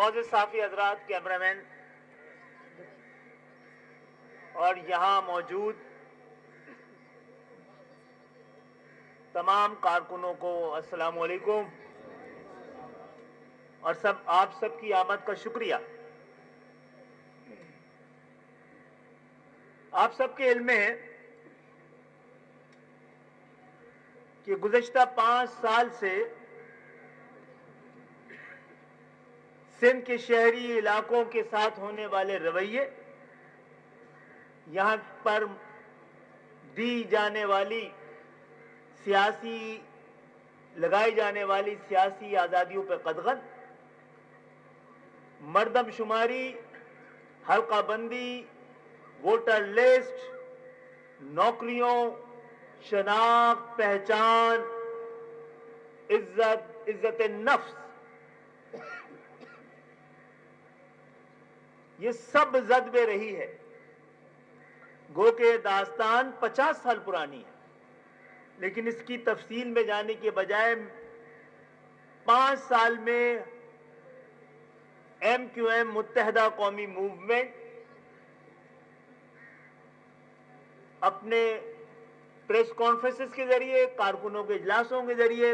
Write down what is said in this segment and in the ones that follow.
معزز صحافی حضرات، کیمرہ مین اور یہاں موجود تمام کارکنوں کو السلام علیکم، اور آپ سب کی آمد کا شکریہ۔ آپ سب کے علم میں ہے کہ گزشتہ 5 سال سے سندھ کے شہری علاقوں کے ساتھ ہونے والے رویے، یہاں پر دی جانے والی لگائی جانے والی سیاسی آزادیوں پر قدغن، مردم شماری، حلقہ بندی، ووٹر لسٹ، نوکریوں، شناخت، پہچان، عزت نفس، یہ سب زد میں رہی ہے۔ گو کہ داستان 50 سال پرانی ہے، لیکن اس کی تفصیل میں جانے کے بجائے 5 سال میں MQM متحدہ قومی موومنٹ اپنے پریس کانفرنسز کے ذریعے، کارکنوں کے اجلاسوں کے ذریعے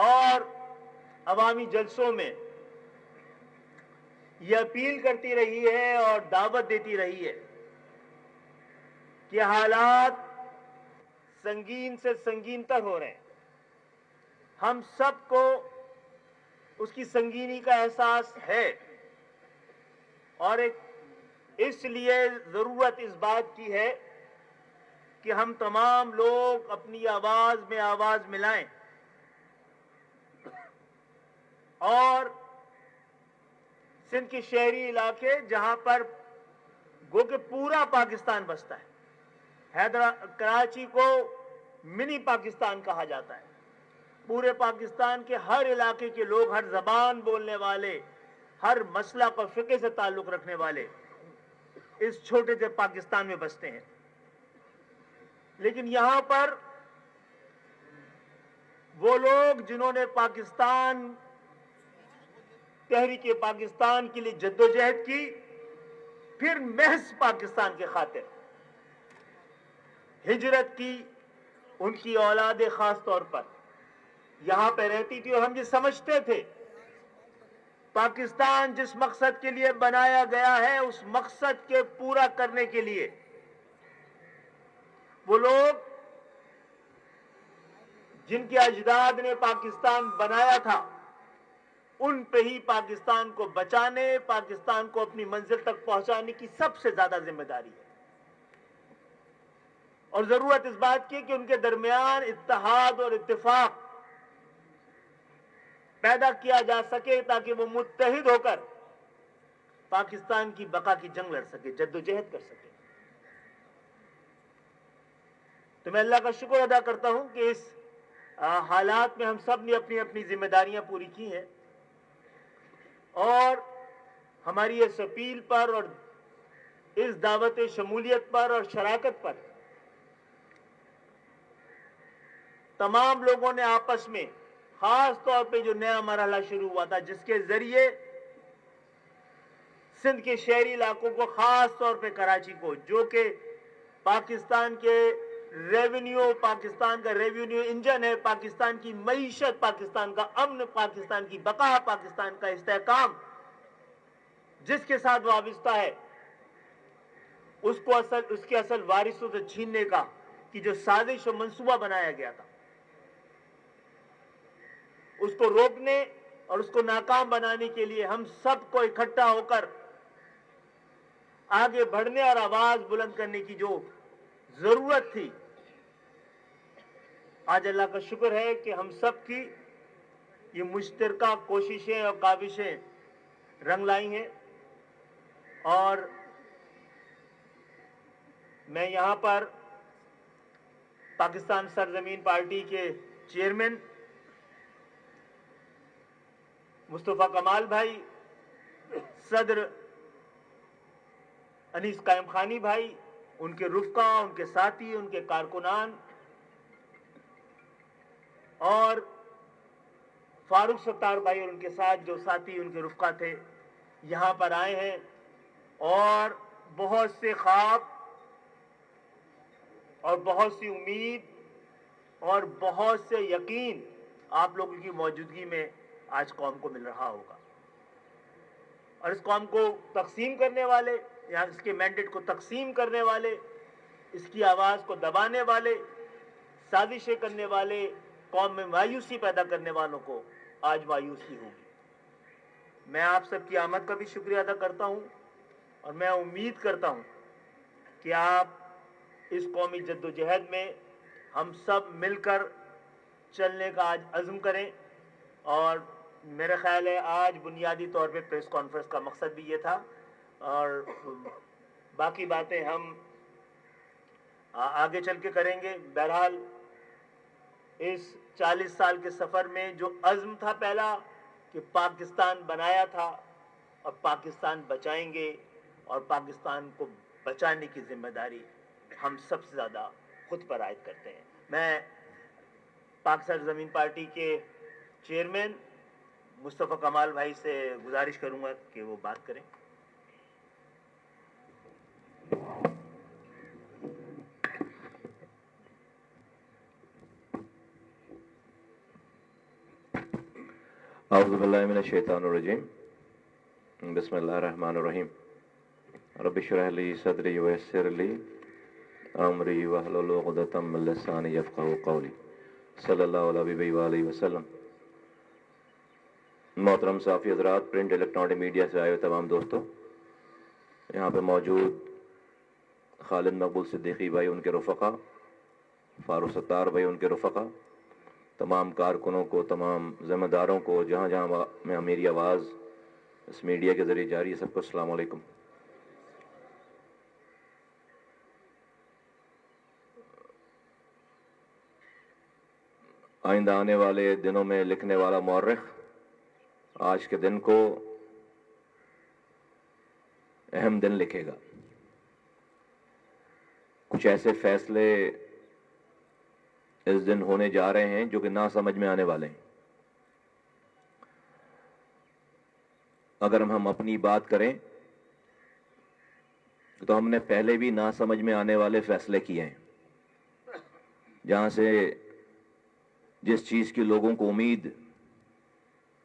اور عوامی جلسوں میں یہ اپیل کرتی رہی ہے اور دعوت دیتی رہی ہے کہ حالات سنگین سے سنگین تر ہو رہے ہیں۔ ہم سب کو اس کی سنگینی کا احساس ہے، اور اس لیے ضرورت اس بات کی ہے کہ ہم تمام لوگ اپنی آواز میں آواز ملائیں اور سندھ کے شہری علاقے، جہاں پر گو کہ پورا پاکستان بستا ہے، کراچی کو منی پاکستان کہا جاتا ہے، پورے پاکستان کے ہر علاقے کے لوگ، ہر زبان بولنے والے، ہر مسلک اور فقہ سے تعلق رکھنے والے اس چھوٹے سے پاکستان میں بستے ہیں۔ لیکن یہاں پر وہ لوگ جنہوں نے تحریک پاکستان کے لیے جدوجہد کی، پھر محض پاکستان کے خاطر ہجرت کی، ان کی اولاد خاص طور پر یہاں پہ رہتی تھی، اور ہم یہ سمجھتے تھے پاکستان جس مقصد کے لیے بنایا گیا ہے، اس مقصد کے پورا کرنے کے لیے وہ لوگ جن کے اجداد نے پاکستان بنایا تھا، ان پہ ہی پاکستان کو بچانے، پاکستان کو اپنی منزل تک پہنچانے کی سب سے زیادہ ذمہ داری ہے، اور ضرورت اس بات کی کہ ان کے درمیان اتحاد اور اتفاق پیدا کیا جا سکے تاکہ وہ متحد ہو کر پاکستان کی بقا کی جنگ لڑ سکے، جدوجہد کر سکے۔ تو میں اللہ کا شکر ادا کرتا ہوں کہ اس حالات میں ہم سب نے اپنی اپنی ذمہ داریاں پوری کی ہیں، اور ہماری اس اپیل پر اور اس دعوت شمولیت پر اور شراکت پر تمام لوگوں نے آپس میں، خاص طور پہ جو نیا مرحلہ شروع ہوا تھا، جس کے ذریعے سندھ کے شہری علاقوں کو، خاص طور پہ کراچی کو، جو کہ پاکستان کے پاکستان کا ریونیو انجن ہے، پاکستان کی معیشت، پاکستان کا امن، پاکستان کی بقا، پاکستان کا استحکام جس کے ساتھ وابستہ ہے، اس کے اصل وارثوں سے چھیننے کا کہ جو سازش و منصوبہ بنایا گیا تھا، اس کو روکنے اور اس کو ناکام بنانے کے لیے ہم سب کو اکٹھا ہو کر آگے بڑھنے اور آواز بلند کرنے کی جو ضرورت تھی، آج اللہ کا شکر ہے کہ ہم سب کی یہ مشترکہ کوششیں اور کاوشیں رنگ لائی ہیں، اور میں یہاں پر پاکستان سرزمین پارٹی کے چیئرمین مصطفیٰ کمال بھائی، صدر انیس قائم خانی بھائی، ان کے رفقا، ان کے ساتھی، ان کے کارکنان، اور فاروق ستار بھائی اور ان کے ساتھ جو ساتھی ان کے رفقا تھے، یہاں پر آئے ہیں اور بہت سے خواب اور بہت سی امید اور بہت سے یقین آپ لوگوں کی موجودگی میں آج قوم کو مل رہا ہوگا، اور اس قوم کو تقسیم کرنے والے یا اس کے مینڈیٹ کو تقسیم کرنے والے، اس کی آواز کو دبانے والے، سازشیں کرنے والے، قوم میں مایوسی پیدا کرنے والوں کو آج مایوسی ہوگی۔ میں آپ سب کی آمد کا بھی شکریہ ادا کرتا ہوں، اور میں امید کرتا ہوں کہ آپ اس قومی جدوجہد میں ہم سب مل کر چلنے کا آج عزم کریں، اور میرا خیال ہے آج بنیادی طور پہ پریس کانفرنس کا مقصد بھی یہ تھا، اور باقی باتیں ہم آگے چل کے کریں گے۔ بہرحال اس 40 سال کے سفر میں جو عزم تھا پہلا کہ پاکستان بنایا تھا، اب پاکستان بچائیں گے، اور پاکستان کو بچانے کی ذمہ داری ہم سب سے زیادہ خود پر عائد کرتے ہیں۔ میں پاک سرزمین پارٹی کے چیئرمین مصطفیٰ کمال بھائی سے گزارش کروں گا کہ وہ بات کریں۔ اعوذ باللہ من الشیطان الرجیم، بسم اللہ الرحمن الرحیم۔ رب اشرح لی صدری ویسر لی امری واحلل عقدۃ من لسانی یفقہوا قولی، صلی اللہ علیہ وآلہ وسلم۔ محترم صحافی حضرات، پرنٹ الیکٹرانک میڈیا سے آئے ہوئے تمام دوستوں، یہاں پہ موجود خالد مقبول صدیقی بھائی، ان کے رفقا، فاروق ستار بھائی، ان کے رفقا، تمام کارکنوں کو، تمام ذمہ داروں کو، جہاں جہاں میں میری آواز اس میڈیا کے ذریعے جاری ہے، سب کو السلام علیکم۔ آئندہ آنے والے دنوں میں لکھنے والا مورخ آج کے دن کو اہم دن لکھے گا۔ کچھ ایسے فیصلے اس دن ہونے جا رہے ہیں جو کہ نہ سمجھ میں آنے والے ہیں۔ اگر ہم اپنی بات کریں تو ہم نے پہلے بھی نہ سمجھ میں آنے والے فیصلے کیے ہیں، جہاں سے جس چیز کی لوگوں کو امید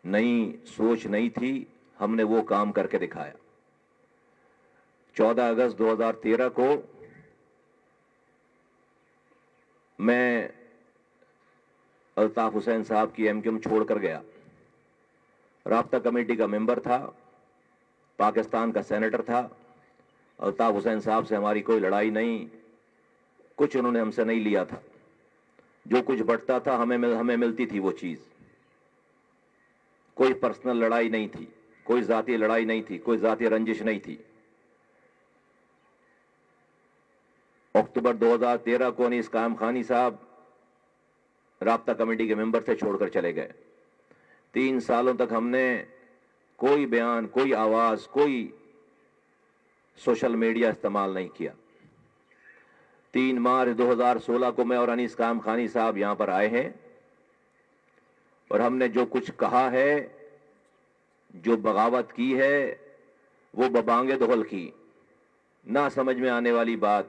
نہیں، سوچ نہیں تھی، ہم نے وہ کام کر کے دکھایا۔ 14 اگست 2013 کو میں الطاف حسین صاحب کی MQM چھوڑ کر گیا۔ رابطہ کمیٹی کا ممبر تھا، پاکستان کا سینیٹر تھا۔ الطاف حسین صاحب سے ہماری کوئی لڑائی نہیں، کچھ انہوں نے ہم سے نہیں لیا تھا۔ جو کچھ بٹتا تھا ہمیں ملتی تھی وہ چیز۔ کوئی پرسنل لڑائی نہیں تھی، کوئی ذاتی لڑائی نہیں تھی، کوئی ذاتی رنجش نہیں تھی۔ اکتوبر 2013 کو انیس قائم خانی صاحب رابطہ کمیٹی کے ممبر سے چھوڑ کر چلے گئے۔ 3 سالوں تک ہم نے کوئی بیان، کوئی آواز، کوئی سوشل میڈیا استعمال نہیں کیا۔ 3 مارچ 2016 کو میں اور انیس قائم خانی صاحب یہاں پر آئے ہیں، اور ہم نے جو کچھ کہا ہے، جو بغاوت کی ہے، وہ ببانگ دغل کی، نہ سمجھ میں آنے والی بات۔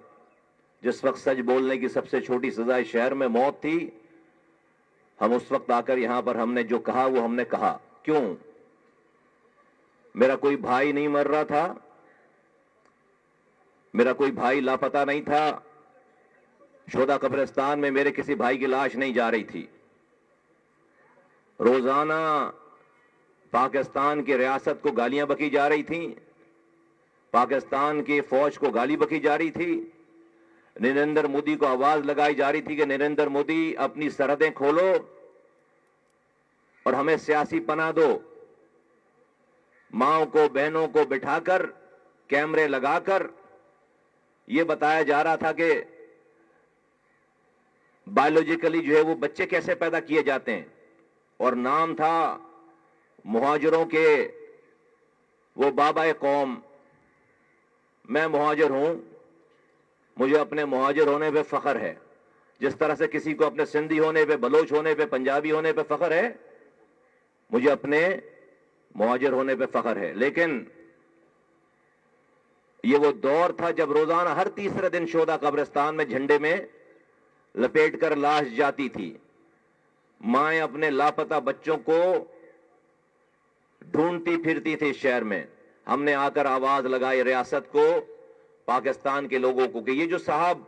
جس وقت سچ بولنے کی سب سے چھوٹی سزا اس شہر میں موت تھی، ہم اس وقت آ کر یہاں پر ہم نے جو کہا وہ ہم نے کہا۔ کیوں؟ میرا کوئی بھائی نہیں مر رہا تھا، میرا کوئی بھائی لاپتہ نہیں تھا، شہداء قبرستان میں میرے کسی بھائی کی لاش نہیں جا رہی تھی۔ روزانہ پاکستان کی ریاست کو گالیاں بکی جا رہی تھیں، پاکستان کی فوج کو گالی بکی جا رہی تھی، نریندر مودی کو آواز لگائی جا رہی تھی کہ نریندر مودی اپنی سرحدیں کھولو اور ہمیں سیاسی پناہ دو۔ ماؤں کو، بہنوں کو بٹھا کر، کیمرے لگا کر یہ بتایا جا رہا تھا کہ بایولوجیکلی جو ہے وہ بچے کیسے پیدا کیے جاتے ہیں، اور نام تھا مہاجروں کے وہ بابا قوم۔ میں مہاجر ہوں، مجھے اپنے مہاجر ہونے پہ فخر ہے، جس طرح سے کسی کو اپنے سندھی ہونے پہ، بلوچ ہونے پہ، پنجابی ہونے پہ فخر ہے، مجھے اپنے मुहाजिर होने पे फख्र है, लेकिन ये वो दौर था जब रोजाना हर तीसरे दिन शोदा कब्रिस्तान में झंडे में लपेट कर लाश जाती थी। माएं अपने लापता बच्चों को ढूंढती फिरती थी शहर में। हमने आकर आवाज लगाई रियासत को, पाकिस्तान के लोगों को, कि ये जो साहब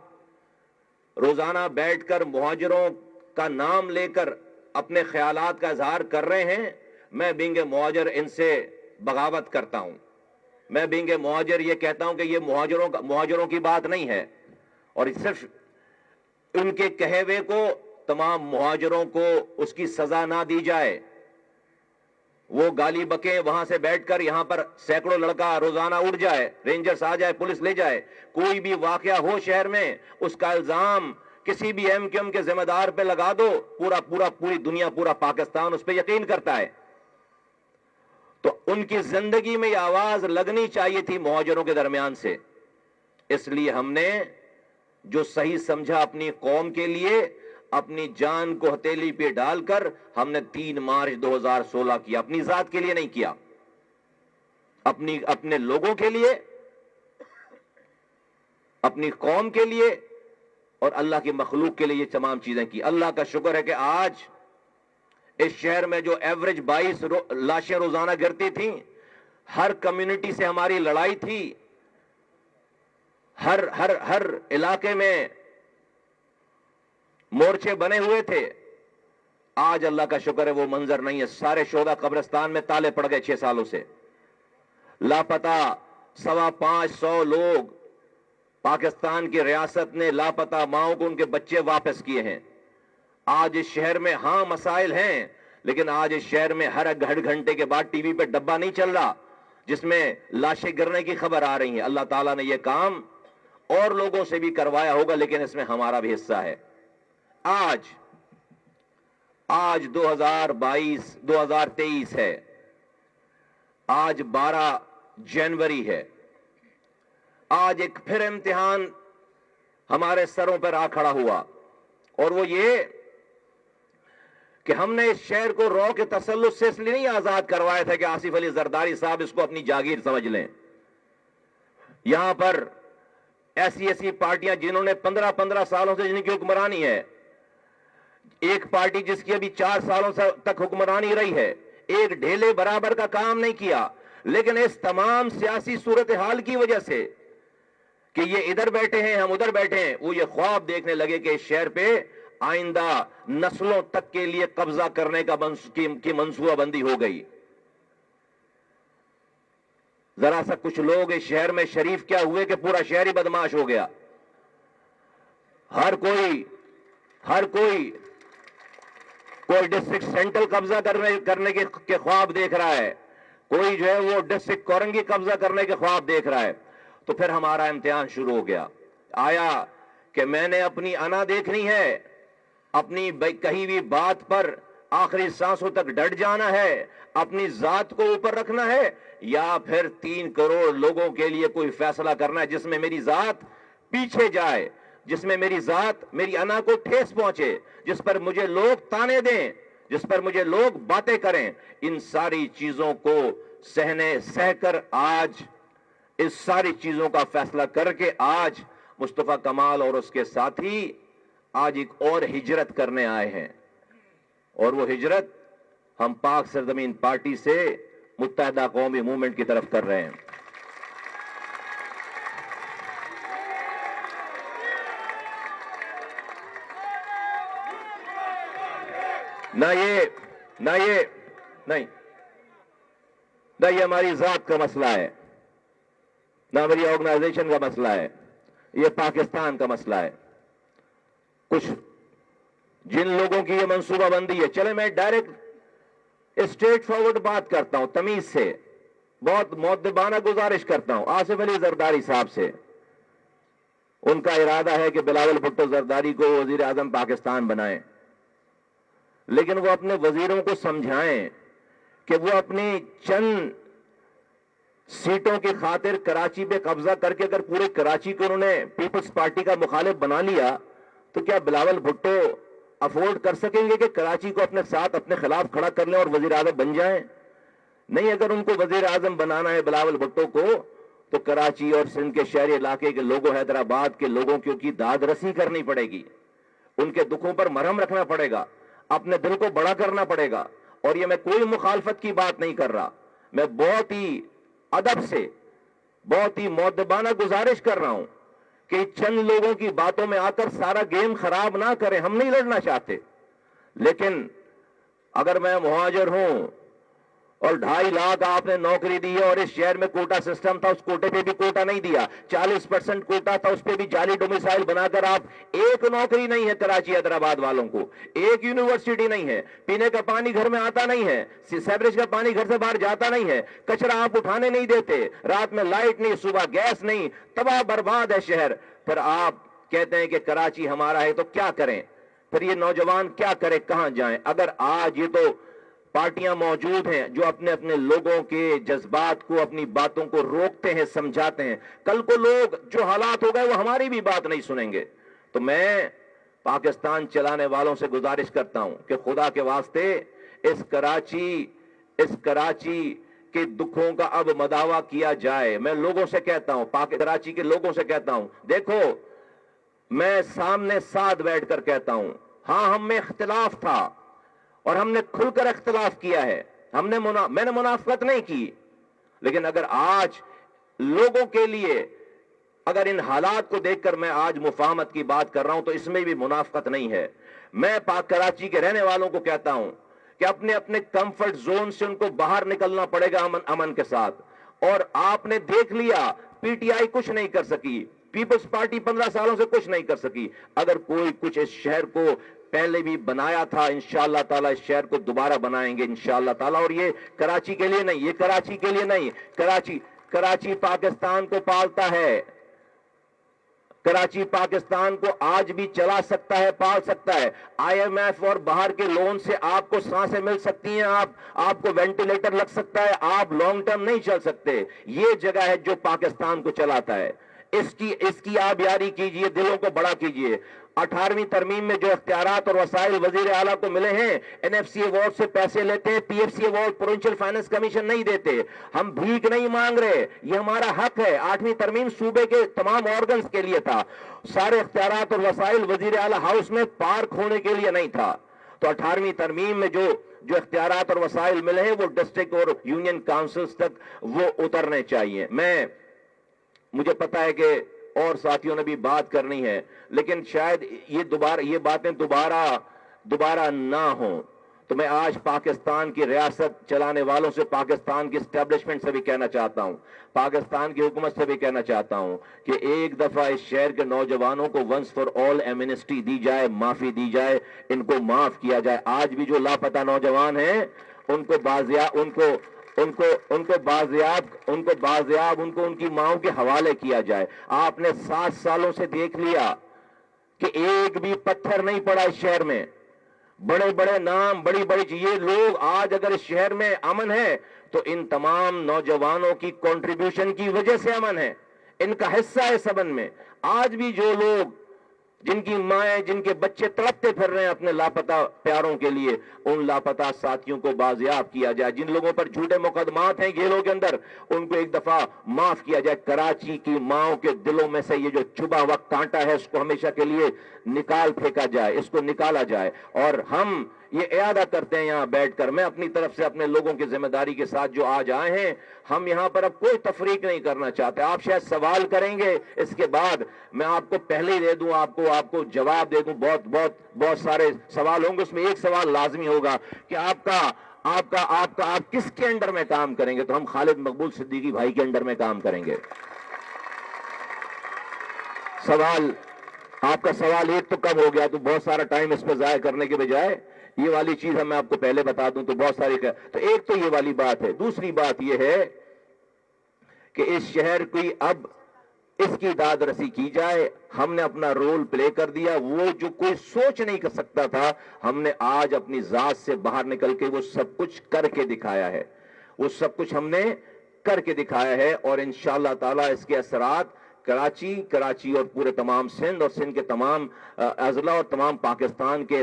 रोजाना बैठकर मुहाजिरों का नाम लेकर अपने ख्यालात का इजहार कर रहे हैं, मैं बिंगे मुहाजिर इनसे बगावत करता हूं। मैं बिंगे मुहाजिर ये कहता हूं कि ये मुहाजिरों की बात नहीं है, और सिर्फ उनके कहे हुए को तमाम मुहाजिरों को उसकी सजा ना दी जाए। वो गाली बके वहां से बैठकर यहां पर सैकड़ों लड़का रोजाना उड़ जाए, रेंजर्स आ जाए, पुलिस ले जाए, कोई भी वाकया हो शहर में, उसका इल्जाम किसी भी एमक्यूएम के जिम्मेदार पे लगा दो, पूरी दुनिया, पूरा पाकिस्तान उस पर यकीन करता है। तो उनकी जिंदगी में यह आवाज लगनी चाहिए थी मुहाजिरों के दरमियान से। इसलिए हमने जो सही समझा अपनी कौम के लिए, अपनी जान को हथेली पे डालकर हमने 3 मार्च 2016 किया। अपनी जात के लिए नहीं किया, अपने लोगों के लिए, अपनी कौम के लिए और अल्लाह की मखलूक के लिए ये तमाम चीजें की। अल्लाह का शुक्र है कि आज इस शहर में जो एवरेज 22 लाशें रोजाना गिरती थीं, हर कम्युनिटी से हमारी लड़ाई थी, हर इलाके में मोर्चे बने हुए थे। आज अल्लाह का शुक्र है वो मंजर नहीं है। सारे शोदा कब्रिस्तान में ताले पड़ गए 6 सालों से। लापता 525 लोग पाकिस्तान की रियासत ने लापता माओं को उनके बच्चे वापस किए हैं। आज इस शहर में हां मसाइल हैं, लेकिन आज इस शहर में हर घंटे के बाद टीवी पे डब्बा नहीं चल रहा जिसमें लाशें गिरने की खबर आ रही है। अल्लाह ताला ने यह काम और लोगों से भी करवाया होगा, लेकिन इसमें हमारा भी हिस्सा है। आज 2023 है, आज 12 जनवरी है। आज एक फिर इम्तिहान हमारे सरों पर आ खड़ा हुआ, और वो ये कि हमने इस शहर को रॉ के तसल्लुत से इसलिए नहीं आजाद करवाया था कि आसिफ अली जरदारी साहब इसको अपनी जागीर समझ लें। यहां पर ऐसी पार्टियां जिन्होंने 15 सालों से जिनकी हुक्मरानी है, एक पार्टी जिसकी अभी 4 सालों से तक हुक्मरानी रही है, एक ढेले बराबर का काम नहीं किया। लेकिन इस तमाम सियासी सूरत हाल की वजह से कि ये इधर बैठे हैं, हम उधर बैठे हैं, वो ये ख्वाब देखने लगे कि इस शहर पे आइंदा नस्लों तक के लिए कब्जा करने की मंसूबाबंदी हो गई। जरा सा कुछ लोग इस शहर में शरीफ क्या हुए कि पूरा शहर ही बदमाश हो गया। हर कोई डिस्ट्रिक्ट सेंट्रल कब्जा करने के ख्वाब देख रहा है, कोई जो है वो डिस्ट्रिक्ट कोरंगी कब्जा करने के ख्वाब देख रहा है। तो फिर हमारा इम्तिहान शुरू हो गया। आया कि मैंने अपनी अना देखनी है, अपनी कही हुई बात पर आखिरी सांसों तक डट जाना है, अपनी जात को ऊपर रखना है, या फिर 3 करोड़ लोगों के लिए कोई फैसला करना है जिसमें मेरी जात पीछे जाए, जिसमें मेरी जात, मेरी अना को ठेस पहुंचे, जिस पर मुझे लोग ताने दें, जिस पर मुझे लोग बातें करें। इन सारी चीजों को सहकर आज इस सारी चीजों का फैसला करके आज मुस्तफा कमाल और उसके साथी आज एक और हिजरत करने आए हैं, और वो हिजरत हम पाक सरजमीन पार्टी से मुत्तहदा कौमी मूवमेंट की तरफ कर रहे हैं। ना ये हमारी जात का मसला है, ना मेरी ऑर्गेनाइजेशन का मसला है, ये पाकिस्तान का मसला है। कुछ जिन लोगों की ये मंसूबाबंदी है, चले मैं डायरेक्ट स्ट्रेट फॉरवर्ड बात करता हूं, तमीज से, बहुत मुअद्दबाना गुजारिश करता हूं आसिफ अली जरदारी साहब से। उनका इरादा है कि बिलावल भुट्टो जरदारी को वजीर आजम पाकिस्तान बनाएं, लेकिन वो अपने वजीरों को समझाएं कि वो अपनी चंद सीटों की खातिर कराची पे कब्जा करके अगर पूरे कराची को उन्होंने पीपल्स पार्टी का मुखालिफ बना लिया, तो क्या बिलावल भुट्टो अफोर्ड कर सकेंगे कि कराची को अपने साथ अपने खिलाफ खड़ा कर लें और वजीर आजम बन जाएं? नहीं, अगर उनको वजीर आजम बनाना है बिलावल भुट्टो को, तो कराची और सिंध के शहरी इलाके के लोगों, हैदराबाद के लोगों की दाद रसी करनी पड़ेगी, उनके दुखों पर मरहम रखना पड़ेगा, अपने दिल को बड़ा करना पड़ेगा। और ये मैं कोई मुखालफत की बात नहीं कर रहा, मैं बहुत ही अदब से, बहुत ही मुअद्दबाना गुजारिश कर रहा हूं कि चंद लोगों की बातों में आकर सारा गेम खराब ना करें। हम नहीं लड़ना चाहते, लेकिन अगर मैं मुहाजिर हूं और 2.5 लाख आपने नौकरी दी है और इस शहर में कोटा सिस्टम था, उस कोटे पे भी कोटा नहीं दिया, 40% कोटा था, उस पे भी जाली डोमिसाइल बनाकर आप, एक नौकरी नहीं है कराची हैदराबाद वालों को, एक यूनिवर्सिटी नहीं है, पीने का पानी घर में आता नहीं है, सीवरेज का पानी घर से बाहर जाता नहीं है, कचरा आप उठाने नहीं देते, रात में लाइट नहीं, सुबह गैस नहीं, तबाह बर्बाद है शहर। फिर आप कहते हैं कि कराची हमारा है, तो क्या करें? फिर ये नौजवान क्या करें, कहां जाएं? अगर आज ये तो पार्टियां मौजूद हैं जो अपने अपने लोगों के जज्बात को, अपनी बातों को रोकते हैं, समझाते हैं, कल को लोग जो हालात हो गए वो हमारी भी बात नहीं सुनेंगे। तो मैं पाकिस्तान चलाने वालों से गुजारिश करता हूं कि खुदा के वास्ते इस कराची के दुखों का अब मदावा किया जाए। मैं लोगों से कहता हूं, कराची के लोगों से कहता हूं, देखो मैं सामने साथ बैठकर कहता हूं, हां हम में इख्तिलाफ था और हमने खुलकर इख्तिलाफ किया है, मैंने मुनाफिकत नहीं की, लेकिन अगर आज लोगों के लिए, अगर इन हालात को देखकर मैं आज मुफाहमत की बात कर रहा हूं, तो इसमें भी मुनाफिकत नहीं है। मैं पाक कराची के रहने वालों को कहता हूं कि अपने अपने कंफर्ट जोन से उनको बाहर निकलना पड़ेगा अमन के साथ। और आपने देख लिया पीटीआई कुछ नहीं कर सकी, पीपल्स पार्टी 15 सालों से कुछ नहीं कर सकी। अगर कोई कुछ इस शहर को पहले भी बनाया था, इंशाअल्लाह ताला इस शहर को दोबारा बनाएंगे इंशाअल्लाह ताला। और ये कराची के लिए नहीं, ये कराची के लिए नहीं, कराची पाकिस्तान को पालता है, कराची पाकिस्तान को आज भी चला सकता है, पाल सकता है। आईएमएफ और बाहर के लोन से आपको सांसें मिल सकती हैं, आपको वेंटिलेटर लग सकता है, आप लॉन्ग टर्म नहीं चल सकते। ये जगह है जो पाकिस्तान को चलाता है, इसकी आप यारी कीजिए, दिलों को बड़ा कीजिए। 18वीं तरमीम में जो इख्तियारात और वसाइल वजीर आला को मिले हैं, एनएफसी अवार्ड से पैसे लेते हैं, PFC award provincial finance commission नहीं देते। हम भीख नहीं मांग रहे, ये हमारा हक है। 8वीं तरमीम सूबे के तमाम ऑर्गन्स के लिए था, सारे इख्तियारात और वसाइल वजीर आला हाउस में पार्क होने के लिए नहीं था। तो 18वीं तरमीम में जो इख्तियारात और वसाइल मिले हैं वो डिस्ट्रिक्ट और यूनियन काउंसिल्स तक वो उतरने चाहिए। मुझे पता है कि और साथियों ने भी बात करनी है, लेकिन शायद ये बातें दोबारा ना हो। तो मैं आज पाकिस्तान की रियासत चलाने वालों से, पाकिस्तान की एस्टेब्लिशमेंट से भी कहना चाहता हूं, पाकिस्तान की हुकूमत से भी कहना चाहता हूं कि एक दफा इस शहर के नौजवानों को वंस फॉर ऑल एमनेस्टी दी जाए, माफी दी जाए, इनको माफ किया जाए। आज भी जो लापता नौजवान हैं उनको बाजियाब उनकी माओं के हवाले किया जाए। आपने 7 सालों से देख लिया कि एक भी पत्थर नहीं पड़ा इस शहर में, बड़े बड़े नाम, बड़ी बड़ी चीजें। लोग आज अगर इस शहर में अमन है तो इन तमाम नौजवानों की कंट्रीब्यूशन की वजह से अमन है, इनका हिस्सा है सबन में। आज भी जो लोग, जिनकी माएं, जिनके बच्चे तड़पते फिर रहे हैं अपने लापता प्यारों के लिए, उन लापता साथियों को बाजियाब किया जाए। जिन लोगों पर झूठे मुकदमात हैं जेलों के अंदर, उनको एक दफा माफ किया जाए। कराची की माओं के दिलों में से ये जो चुभा हुआ कांटा है उसको हमेशा के लिए निकाल फेंका जाए, इसको निकाला जाए। और हम ये इरादा करते हैं यहां बैठकर, मैं अपनी तरफ से अपने लोगों की जिम्मेदारी के साथ जो आज आए हैं, हम यहां पर अब कोई तफरीक नहीं करना चाहते। आप शायद सवाल करेंगे, इसके बाद मैं आपको पहले ही दे दूं, आपको जवाब दे दूं। बहुत सारे सवाल होंगे, उसमें एक सवाल लाजमी होगा कि आप किसके अंडर में काम करेंगे? तो हम खालिद मकबूल सिद्दीकी भाई के अंडर में काम करेंगे। आपका सवाल एक तो कम हो गया, तो बहुत सारा टाइम इस पर जाया करने के बजाय ये वाली चीज मैं आपको पहले बता दूं तो बहुत सारी तो एक तो ये वाली बात है। दूसरी बात ये है कि इस शहर की अब इसकी दाद रसी की जाए। हमने अपना रोल प्ले कर दिया, वो जो कोई सोच नहीं कर सकता था, हमने आज अपनी जात से बाहर निकल के वो सब कुछ करके दिखाया है, वो सब कुछ हमने करके दिखाया है। और इंशाअल्लाह ताला इसके असरात कराची और पूरे तमाम सिंध और सिंध के तमाम अजला और तमाम पाकिस्तान के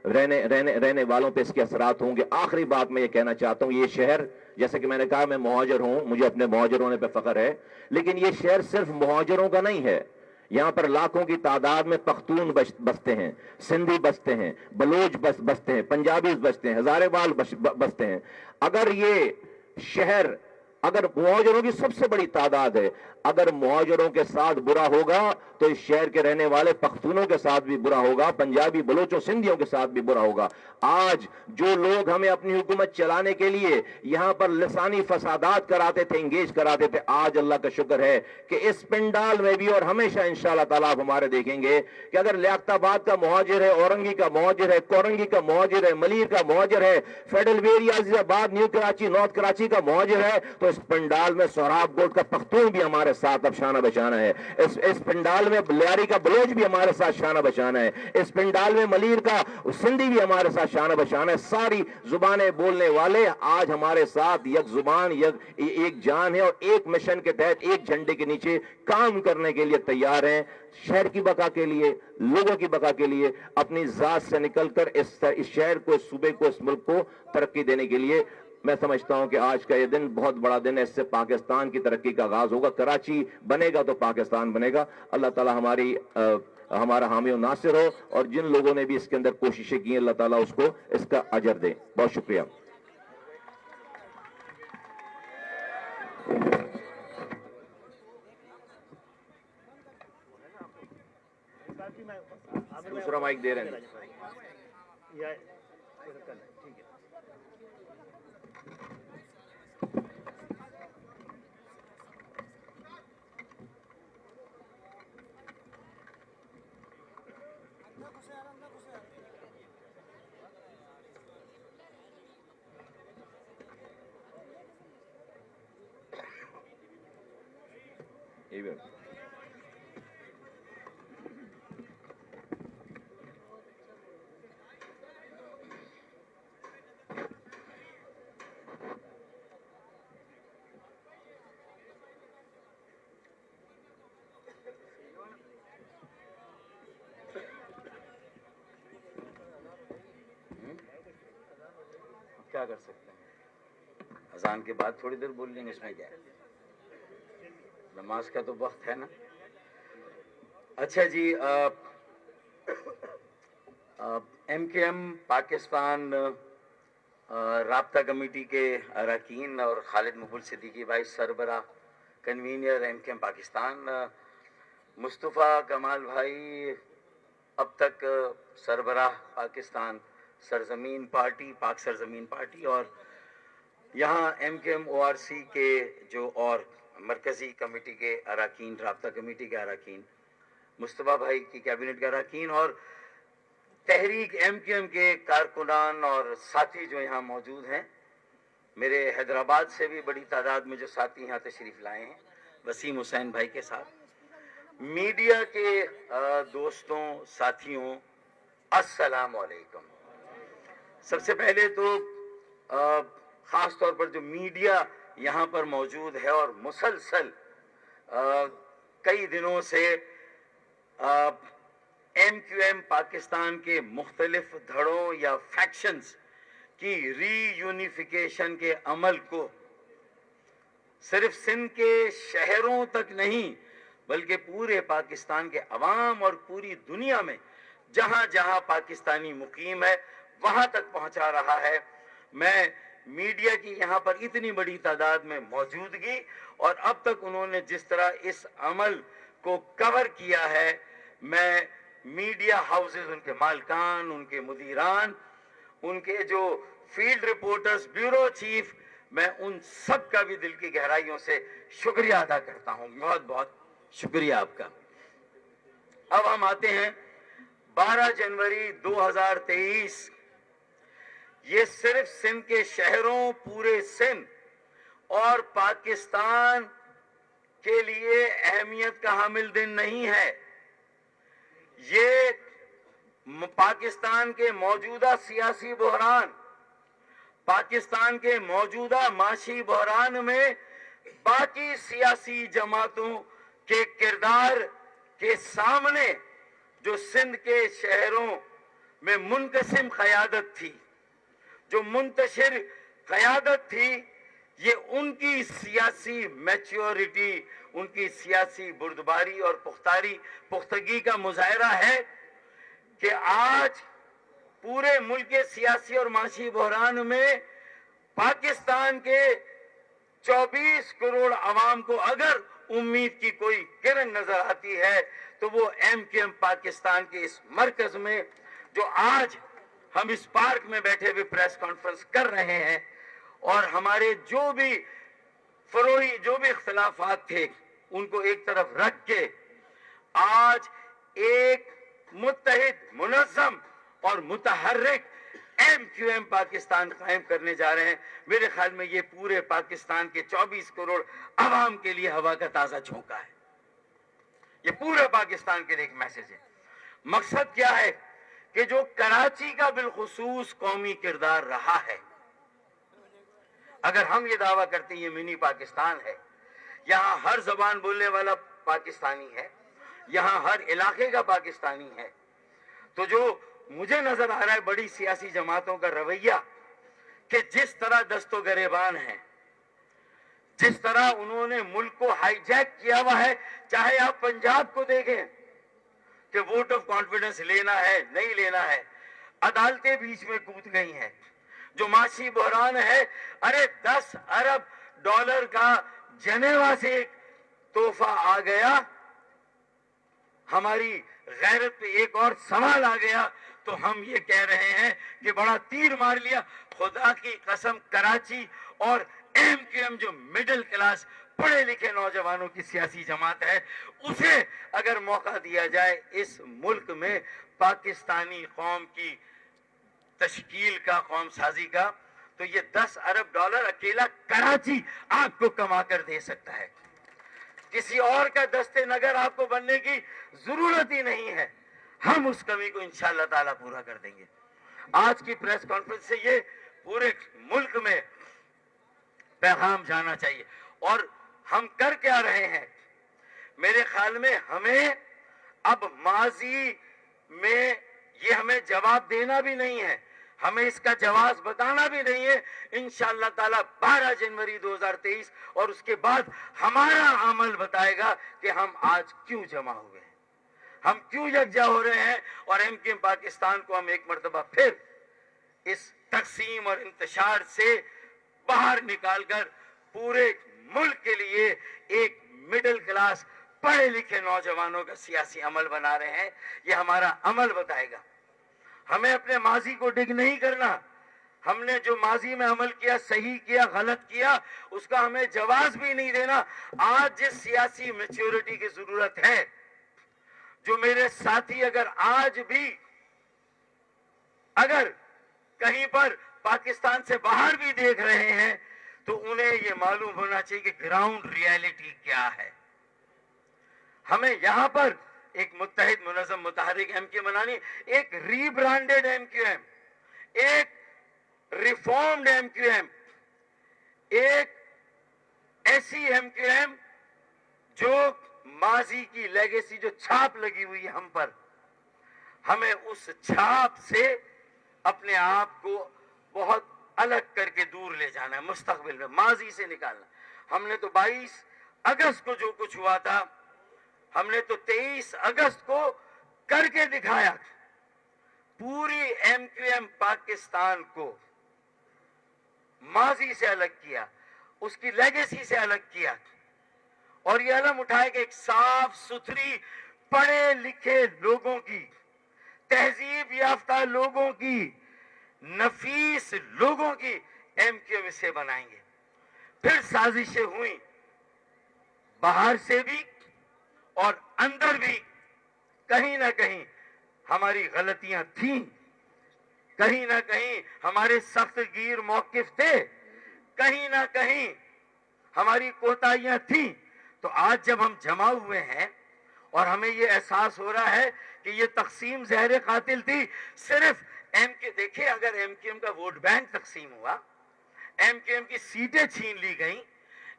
रहने वालों पे इसके असरात होंगे। आखिरी बात मैं ये कहना चाहता हूं, ये शहर, जैसे कि मैंने कहा, मैं मुहाजिर हूं, मुझे अपने मुहाजिर होने पे फख्र है, लेकिन ये शहर सिर्फ मुहाजिरों का नहीं है। यहां पर लाखों की तादाद में पख्तून बसते हैं, सिंधी बसते हैं, बलोच बसते हैं, पंजाबी बसते हैं, हजारेबाल बसते हैं। अगर ये शहर, अगर मुहाजिरों की सबसे बड़ी तादाद है, अगर मुहाजिरों के साथ बुरा होगा तो इस शहर के रहने वाले पख्तूनों के साथ भी बुरा होगा, पंजाबी बलोचों सिंधियों के साथ भी बुरा होगा। आज जो लोग हमें अपनी हुकूमत चलाने के लिए यहां पर लिसानी फसादात कराते थे, इंगेज कराते थे, आज अल्लाह का शुक्र है कि इस पिंडाल में भी और हमेशा इंशाअल्लाह ताला आप हमारे देखेंगे कि अगर लियाकताबाद का मुहाजिर है, औरंगी का मुहाजिर है, कोरंगी का मुहाजिर है, मलीर का मुहाजिर है, फेडरल वेरिया, अजीजाबाद, न्यू कराची, नॉर्थ कराची का मुहाजिर है, तो इस पिंडाल में सोहराब गोट का पख्तून भी हमारे साथ अब शाना बशाना है। इस पिंडाल में बलियारी का बलोच भी हमारे साथ शाना बशाना है। इस पिंडाल में मलीर का सिंधी भी हमारे साथ शाना बशाना है। सारी जुबानें बोलने वाले आज हमारे साथ यक जुबान, एक जान है और एक मिशन के तहत एक झंडे के नीचे काम करने के लिए तैयार हैं। शहर की बका के लिए, लोगों की बका के लिए, अपनी जात से निकलकर इस शहर को, इस सूबे को, इस मुल्क को तरक्की देने के लिए मैं समझता हूं कि आज का ये दिन बहुत बड़ा दिन है। इससे पाकिस्तान की तरक्की का आगाज होगा। कराची बनेगा तो पाकिस्तान बनेगा। अल्लाह ताला हमारा हामी और नासिर हो, और जिन लोगों ने भी इसके अंदर कोशिशें की, अल्लाह ताला उसको इसका अजर दे। बहुत शुक्रिया। दूसरा माइक दे रहे हैं। ठीक है। क्या कर सकते हैं, अजान के बाद थोड़ी देर बोल लेंगे, इसमें क्या है, नमाज का तो वक्त है ना। अच्छा जी, MKM पाकिस्तान राब्ता कमेटी के अरकान और खालिद मकबूल सिद्दीकी भाई सरबराह कन्वीनर MKM पाकिस्तान, मुस्तफ़ा कमाल भाई अब तक सरबराह पाकिस्तान सरजमीन पार्टी, पाक सरजमीन पार्टी, और यहाँ MKM ORC के जो और मरकज़ी कमेटी के अरकान, राब्ता कमेटी के अरकान, मुस्तफ़ा भाई की कैबिनेट के अरकान, और तहरीक MKM के कारकुनान और साथी जो यहाँ मौजूद हैं। मेरे हैदराबाद से भी बड़ी तादाद में जो साथी यहाँ तशरीफ़ लाए हैं, वसीम हुसैन भाई के साथ, मीडिया के दोस्तों, साथियों, अस्सलाम वालेकुम। सबसे पहले तो ख़ास तौर पर जो मीडिया यहाँ पर मौजूद है और मुसलसल कई दिनों से MQM पाकिस्तान के मुख्तलिफ धड़ों या फैक्शंस की रीयूनिफिकेशन के अमल को सिर्फ सिंध के शहरों तक नहीं बल्कि पूरे पाकिस्तान के अवाम और पूरी दुनिया में जहां जहां पाकिस्तानी मुकीम है वहां तक पहुंचा रहा है। मैं मीडिया की यहां पर इतनी बड़ी तादाद में मौजूदगी और अब तक उन्होंने जिस तरह इस अमल को कवर किया है, मैं मीडिया हाउसेस, उनके मालकान, उनके मुदीरान, उनके जो फील्ड रिपोर्टर्स, ब्यूरो चीफ, मैं उन सब का भी दिल की गहराइयों से शुक्रिया अदा करता हूं। बहुत बहुत शुक्रिया आपका। अब हम आते हैं 12 जनवरी 2023। ये सिर्फ सिंध के शहरों, पूरे सिंध और पाकिस्तान के लिए अहमियत का हामिल दिन नहीं है। ये पाकिस्तान के मौजूदा सियासी बहरान, पाकिस्तान के मौजूदा माशी बहरान में बाकी सियासी जमातों के किरदार के सामने जो सिंध के शहरों, में मुनकसिम क़यादत थी, जो मुंतशिर क़यादत थी, ये उनकी सियासी मैच्योरिटी, उनकी सियासी बुर्दबारी और पुख्तगी का मुजाहरा है कि आज पूरे मुल्क के सियासी और माशी बहरान में पाकिस्तान के 24 करोड़ अवाम को अगर उम्मीद की कोई किरण नजर आती है तो वो MQM पाकिस्तान के इस मरकज में, जो आज हम इस पार्क में बैठे हुए प्रेस कॉन्फ्रेंस कर रहे हैं, और हमारे जो भी फरोई जो भी इख्तिलाफात थे उनको एक तरफ रख के आज एक मुत्तहिद, मुनज़्ज़म और मुतहर्रिक MQM पाकिस्तान कायम करने जा रहे हैं। मेरे ख्याल में ये पूरे पाकिस्तान के 24 करोड़ अवाम के लिए हवा का ताजा झोंका है। ये पूरे पाकिस्तान के लिए एक मैसेज है। मकसद क्या है कि जो कराची का बिलखुसूस कौमी किरदार रहा है, अगर हम ये दावा करते हैं ये मिनी पाकिस्तान है, यहाँ हर जबान बोलने वाला पाकिस्तानी है, यहाँ हर इलाके का पाकिस्तानी है, तो जो मुझे नजर आ रहा है बड़ी सियासी जमातों का रवैया कि जिस तरह दस्तो गरेबान है, जिस तरह उन्होंने मुल्क को हाईजैक किया हुआ है, चाहे आप पंजाब को देखें कि वोट ऑफ कॉन्फिडेंस लेना है नहीं लेना है, अदालतें बीच में कूद गई हैं, जो माशी बहरान है, अरे 10 अरब डॉलर का जनेवा से एक तोहफा आ गया, हमारी गैरत पे एक और सवाल आ गया तो हम ये कह रहे हैं कि बड़ा तीर मार लिया। खुदा की कसम, कराची और MQM जो मिडिल क्लास पढ़े लिखे नौजवानों की सियासी जमात है, उसे अगर मौका दिया जाए इस मुल्क में पाकिस्तानी कौम की तश्कील का, कौम साजी का, तो ये 10 अरब डॉलर अकेला कराची आपको कमा कर दे सकता है। किसी और का दस्ते नगर आपको बनने की जरूरत ही नहीं है। हम उस कमी को इंशाअल्लाह ताला पूरा कर देंगे। आज की प्रेस कॉन्फ्रेंस से ये पूरे मुल्क में पैगाम जाना चाहिए। और हम कर क्या रहे हैं, मेरे ख्याल में हमें अब माजी में ये हमें जवाब देना भी नहीं है, हमें इसका जवाब बताना भी नहीं है। इंशाअल्लाह ताला 12 जनवरी 2023 और उसके बाद हमारा अमल बताएगा कि हम आज क्यों जमा हुए हैं, हम क्यों यकजा हो रहे हैं, और MQM पाकिस्तान को हम एक मर्तबा फिर इस तकसीम और इंतशार से बाहर निकालकर पूरे मुल्क के लिए एक मिडिल क्लास पढ़े लिखे नौजवानों का सियासी अमल बना रहे हैं। ये हमारा अमल बताएगा। हमें अपने माजी को डिग नहीं करना, हमने जो माजी में अमल किया, सही किया, गलत किया, उसका हमें जवाब भी नहीं देना। आज जिस सियासी मैच्योरिटी की जरूरत है, जो मेरे साथी अगर आज भी अगर कहीं पर पाकिस्तान से बाहर भी देख रहे हैं, तो उन्हें ये मालूम होना चाहिए कि ग्राउंड रियलिटी क्या है। हमें यहां पर एक मुत्तहिद, मुनज़्ज़म, मुतहर्रिक MQM बनानी, एक रीब्रांडेड MQM, एक रिफॉर्म्ड MQM, एक ऐसी MQM जो माजी की लेगेसी, जो छाप लगी हुई है हम पर, हमें उस छाप से अपने आप को बहुत अलग करके दूर ले जाना है, मुस्तकबिल में माजी से निकालना। हमने तो 22 अगस्त को जो कुछ हुआ था, हमने तो 23 अगस्त को करके दिखाया। पूरी MQM पाकिस्तान को माजी से अलग किया, उसकी लेगेसी से अलग किया, और ये अलम उठाए कि एक साफ सुथरी पढ़े लिखे लोगों की, तहजीब याफ्ता लोगों की, नफीस लोगों की MQM से बनाएंगे। फिर साजिशें हुई बाहर से भी और अंदर भी, कहीं ना कहीं हमारी गलतियां थीं, कहीं ना कहीं हमारे सख्त गिर मौकिफ थे, कहीं ना कहीं हमारी कोताहियां थीं। तो आज जब हम जमा हुए हैं और हमें ये एहसास हो रहा है कि ये तकसीम जहर कातिल थी, सिर्फ देखिए, अगर MQM का वोट बैंक तकसीम हुआ, MQM की सीटें छीन ली गई,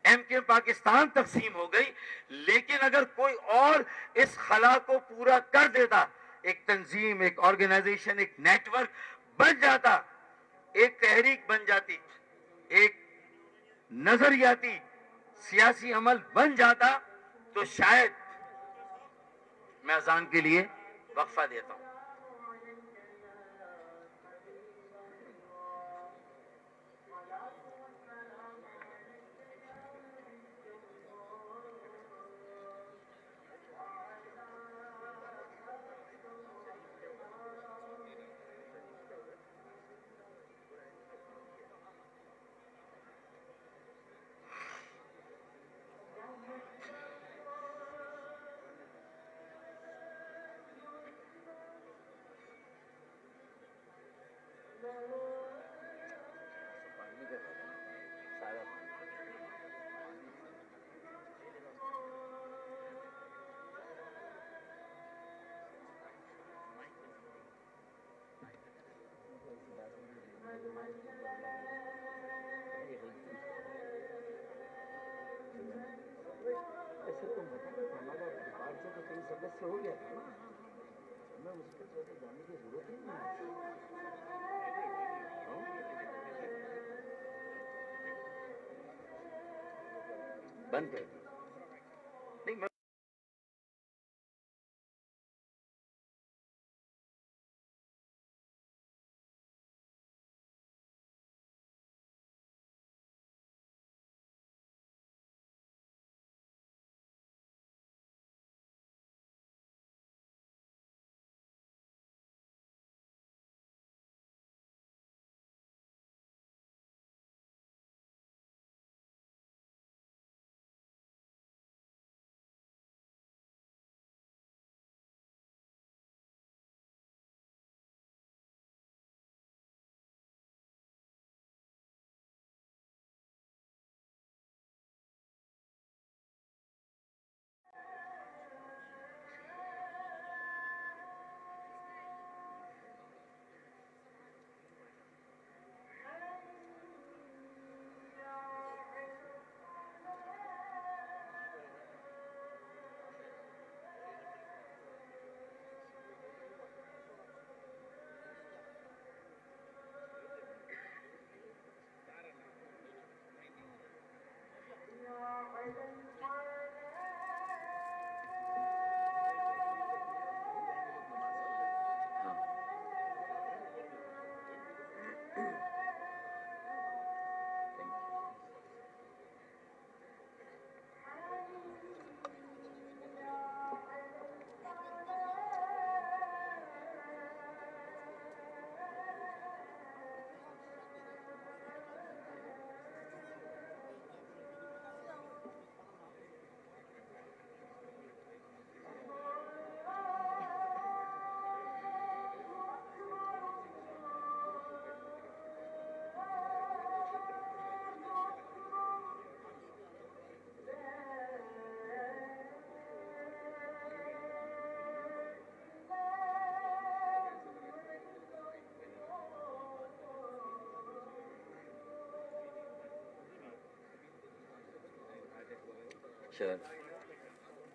MQM पाकिस्तान तकसीम हो गई, लेकिन अगर कोई और इस खला को पूरा कर देता, ایک تنظیم, ایک آرگنائزیشن, ایک نیٹ ورک بن جاتا, ایک تحریک بن جاتی, ایک نظریاتی سیاسی عمل بن جاتا, تو شاید میں اذان کے لیے وقفہ دیتا ہوں. بند کر دی. نہیں, میں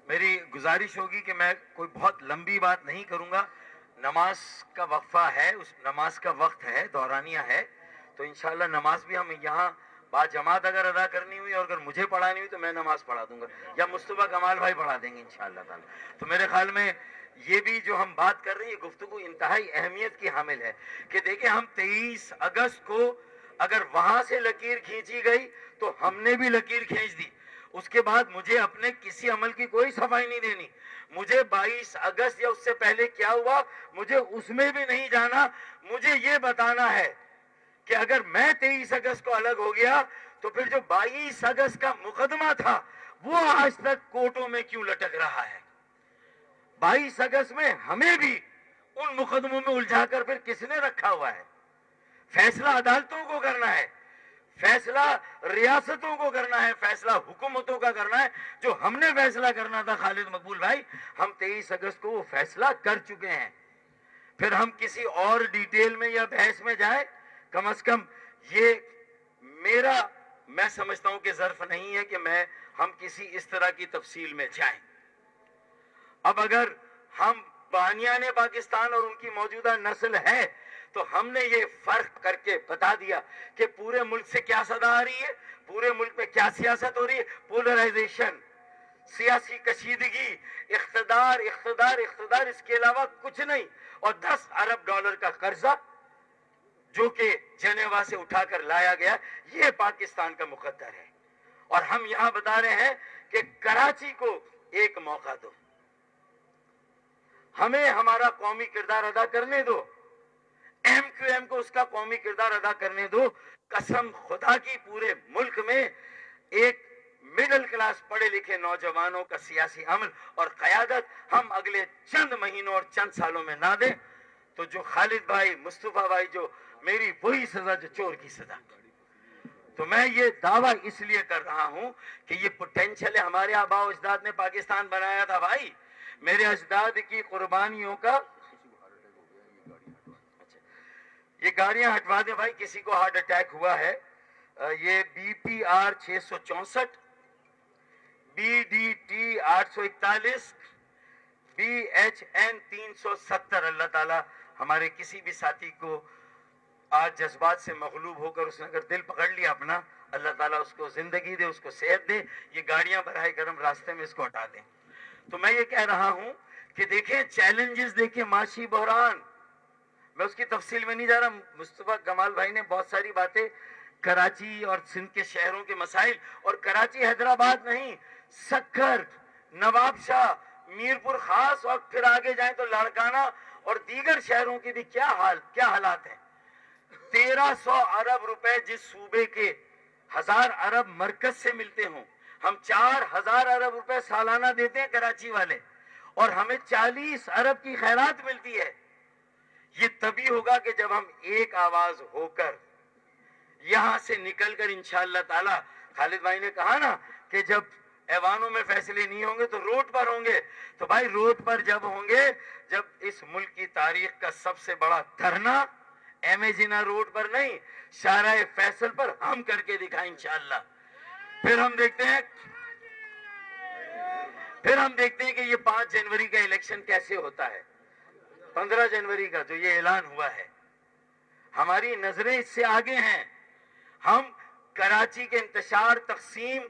میری گزارش ہوگی کہ میں کوئی بہت لمبی بات نہیں کروں گا. نماز کا وقفہ ہے, اس نماز کا وقت ہے, دورانیہ ہے, تو انشاءاللہ نماز بھی ہم یہاں با جماعت اگر ادا کرنی ہوئی اور اگر مجھے پڑھانی ہوئی تو میں نماز پڑھا دوں گا, یا مصطفیٰ کمال بھائی پڑھا دیں گے انشاءاللہ تعالی. تو میرے خیال میں یہ بھی جو ہم بات کر رہے ہیں, یہ گفتگو انتہائی اہمیت کی حامل ہے کہ دیکھیں, ہم 23 اگست کو اگر وہاں سے لکیر کھینچی گئی تو ہم نے بھی لکیر کھینچ دی. اس کے بعد مجھے اپنے کسی عمل کی کوئی صفائی نہیں دینی. مجھے 22 اگست یا اس سے پہلے کیا ہوا مجھے اس میں بھی نہیں جانا. مجھے یہ بتانا ہے کہ اگر میں 23 اگست کو الگ ہو گیا تو پھر جو 22 اگست کا مقدمہ تھا وہ آج تک کورٹوں میں کیوں لٹک رہا ہے. 22 اگست میں ہمیں بھی ان مقدموں میں الجھا کر پھر کس نے رکھا ہوا ہے. فیصلہ عدالتوں کو کرنا ہے, فیصلہ ریاستوں کو کرنا ہے, فیصلہ حکومتوں کا کرنا ہے. جو ہم نے فیصلہ کرنا تھا خالد مقبول بھائی, ہم 23 اگست کو وہ فیصلہ کر چکے ہیں. پھر ہم کسی اور ڈیٹیل میں یا بحث میں جائیں, کم از کم یہ میرا, میں سمجھتا ہوں کہ ظرف نہیں ہے کہ ہم کسی اس طرح کی تفصیل میں جائیں. اب اگر ہم बानियाने पाकिस्तान और उनकी मौजूदा नस्ल है, तो हमने ये फर्क करके बता दिया कि पूरे मुल्क से क्या सदा आ रही है, पूरे मुल्क में क्या सियासत हो रही है, पोलराइजेशन, सियासी कशीदगी, इख्तदार इख्तदार इख्तदार, इसके अलावा कुछ नहीं। और 10 अरब डॉलर का कर्जा जो कि जेनेवा से उठाकर लाया गया, ये पाकिस्तान का मुकद्दर है। और हम यहां बता रहे हैं कि कराची को एक मौका दो, हमें हमारा कौमी किरदार अदा करने दो, MQM को उसका कौमी किरदार अदा करने दो। कसम खुदा की पूरे मुल्क में एक मिडिल क्लास पढ़े लिखे नौजवानों का सियासी अमल और क़यादत हम अगले चंद महीनों और चंद सालों में ना दें, तो जो खालिद भाई, मुस्तफा भाई, जो मेरी वही सजा जो चोर की सजा। तो मैं ये दावा इसलिए कर रहा हूं कि ये पोटेंशियल है। हमारे आबा अजदाद ने पाकिस्तान बनाया था भाई, मेरे अजदाद की कुर्बानियों का। ये गाड़ियां हटवा दें भाई, किसी को हार्ट अटैक हुआ है। ये BPR 664, BDT 841, BHN 370। अल्लाह ताला हमारे किसी भी साथी को आज जज्बात से मगलूब होकर उसने अगर दिल पकड़ लिया अपना, अल्लाह ताला उसको जिंदगी दे, उसको सेहत दे। ये गाड़ियां बराए करम रास्ते में इसको हटा दें। तो मैं ये कह रहा हूं कि देखें चैलेंजेस, देखें माशी बहरान, मैं उसकी तफसील में नहीं जा रहा। मुस्तफा कमाल भाई ने बहुत सारी बातें कराची और सिंध के शहरों के मसाइल, और कराची हैदराबाद नहीं, सक्कर, नवाबशाह, मीरपुर खास, और फिर आगे जाएं तो लाड़काना और दीगर शहरों की भी क्या हालात है। 1300 अरब रुपए जिस सूबे के 1000 अरब मरकज से मिलते हों, हम 4000 अरब रुपए सालाना देते हैं कराची वाले, और हमें 40 अरब की खैरात मिलती है। ये तभी होगा कि जब हम एक आवाज होकर यहां से निकलकर इंशाअल्लाह ताला, खालिद भाई ने कहा ना कि जब ऐवानों में फैसले नहीं होंगे तो रोड पर होंगे। तो भाई रोड पर जब होंगे, जब इस मुल्क की तारीख का सबसे बड़ा धरना एमेजिना रोड पर नहीं, शाहराह फैसल पर हम करके दिखाएं इंशाअल्लाह। फिर हम देखते हैं कि ये 5 जनवरी का इलेक्शन कैसे होता है, 15 जनवरी का जो ये ऐलान हुआ है। हमारी नजरें इससे आगे हैं। हम कराची के इंतशार, तकसीम,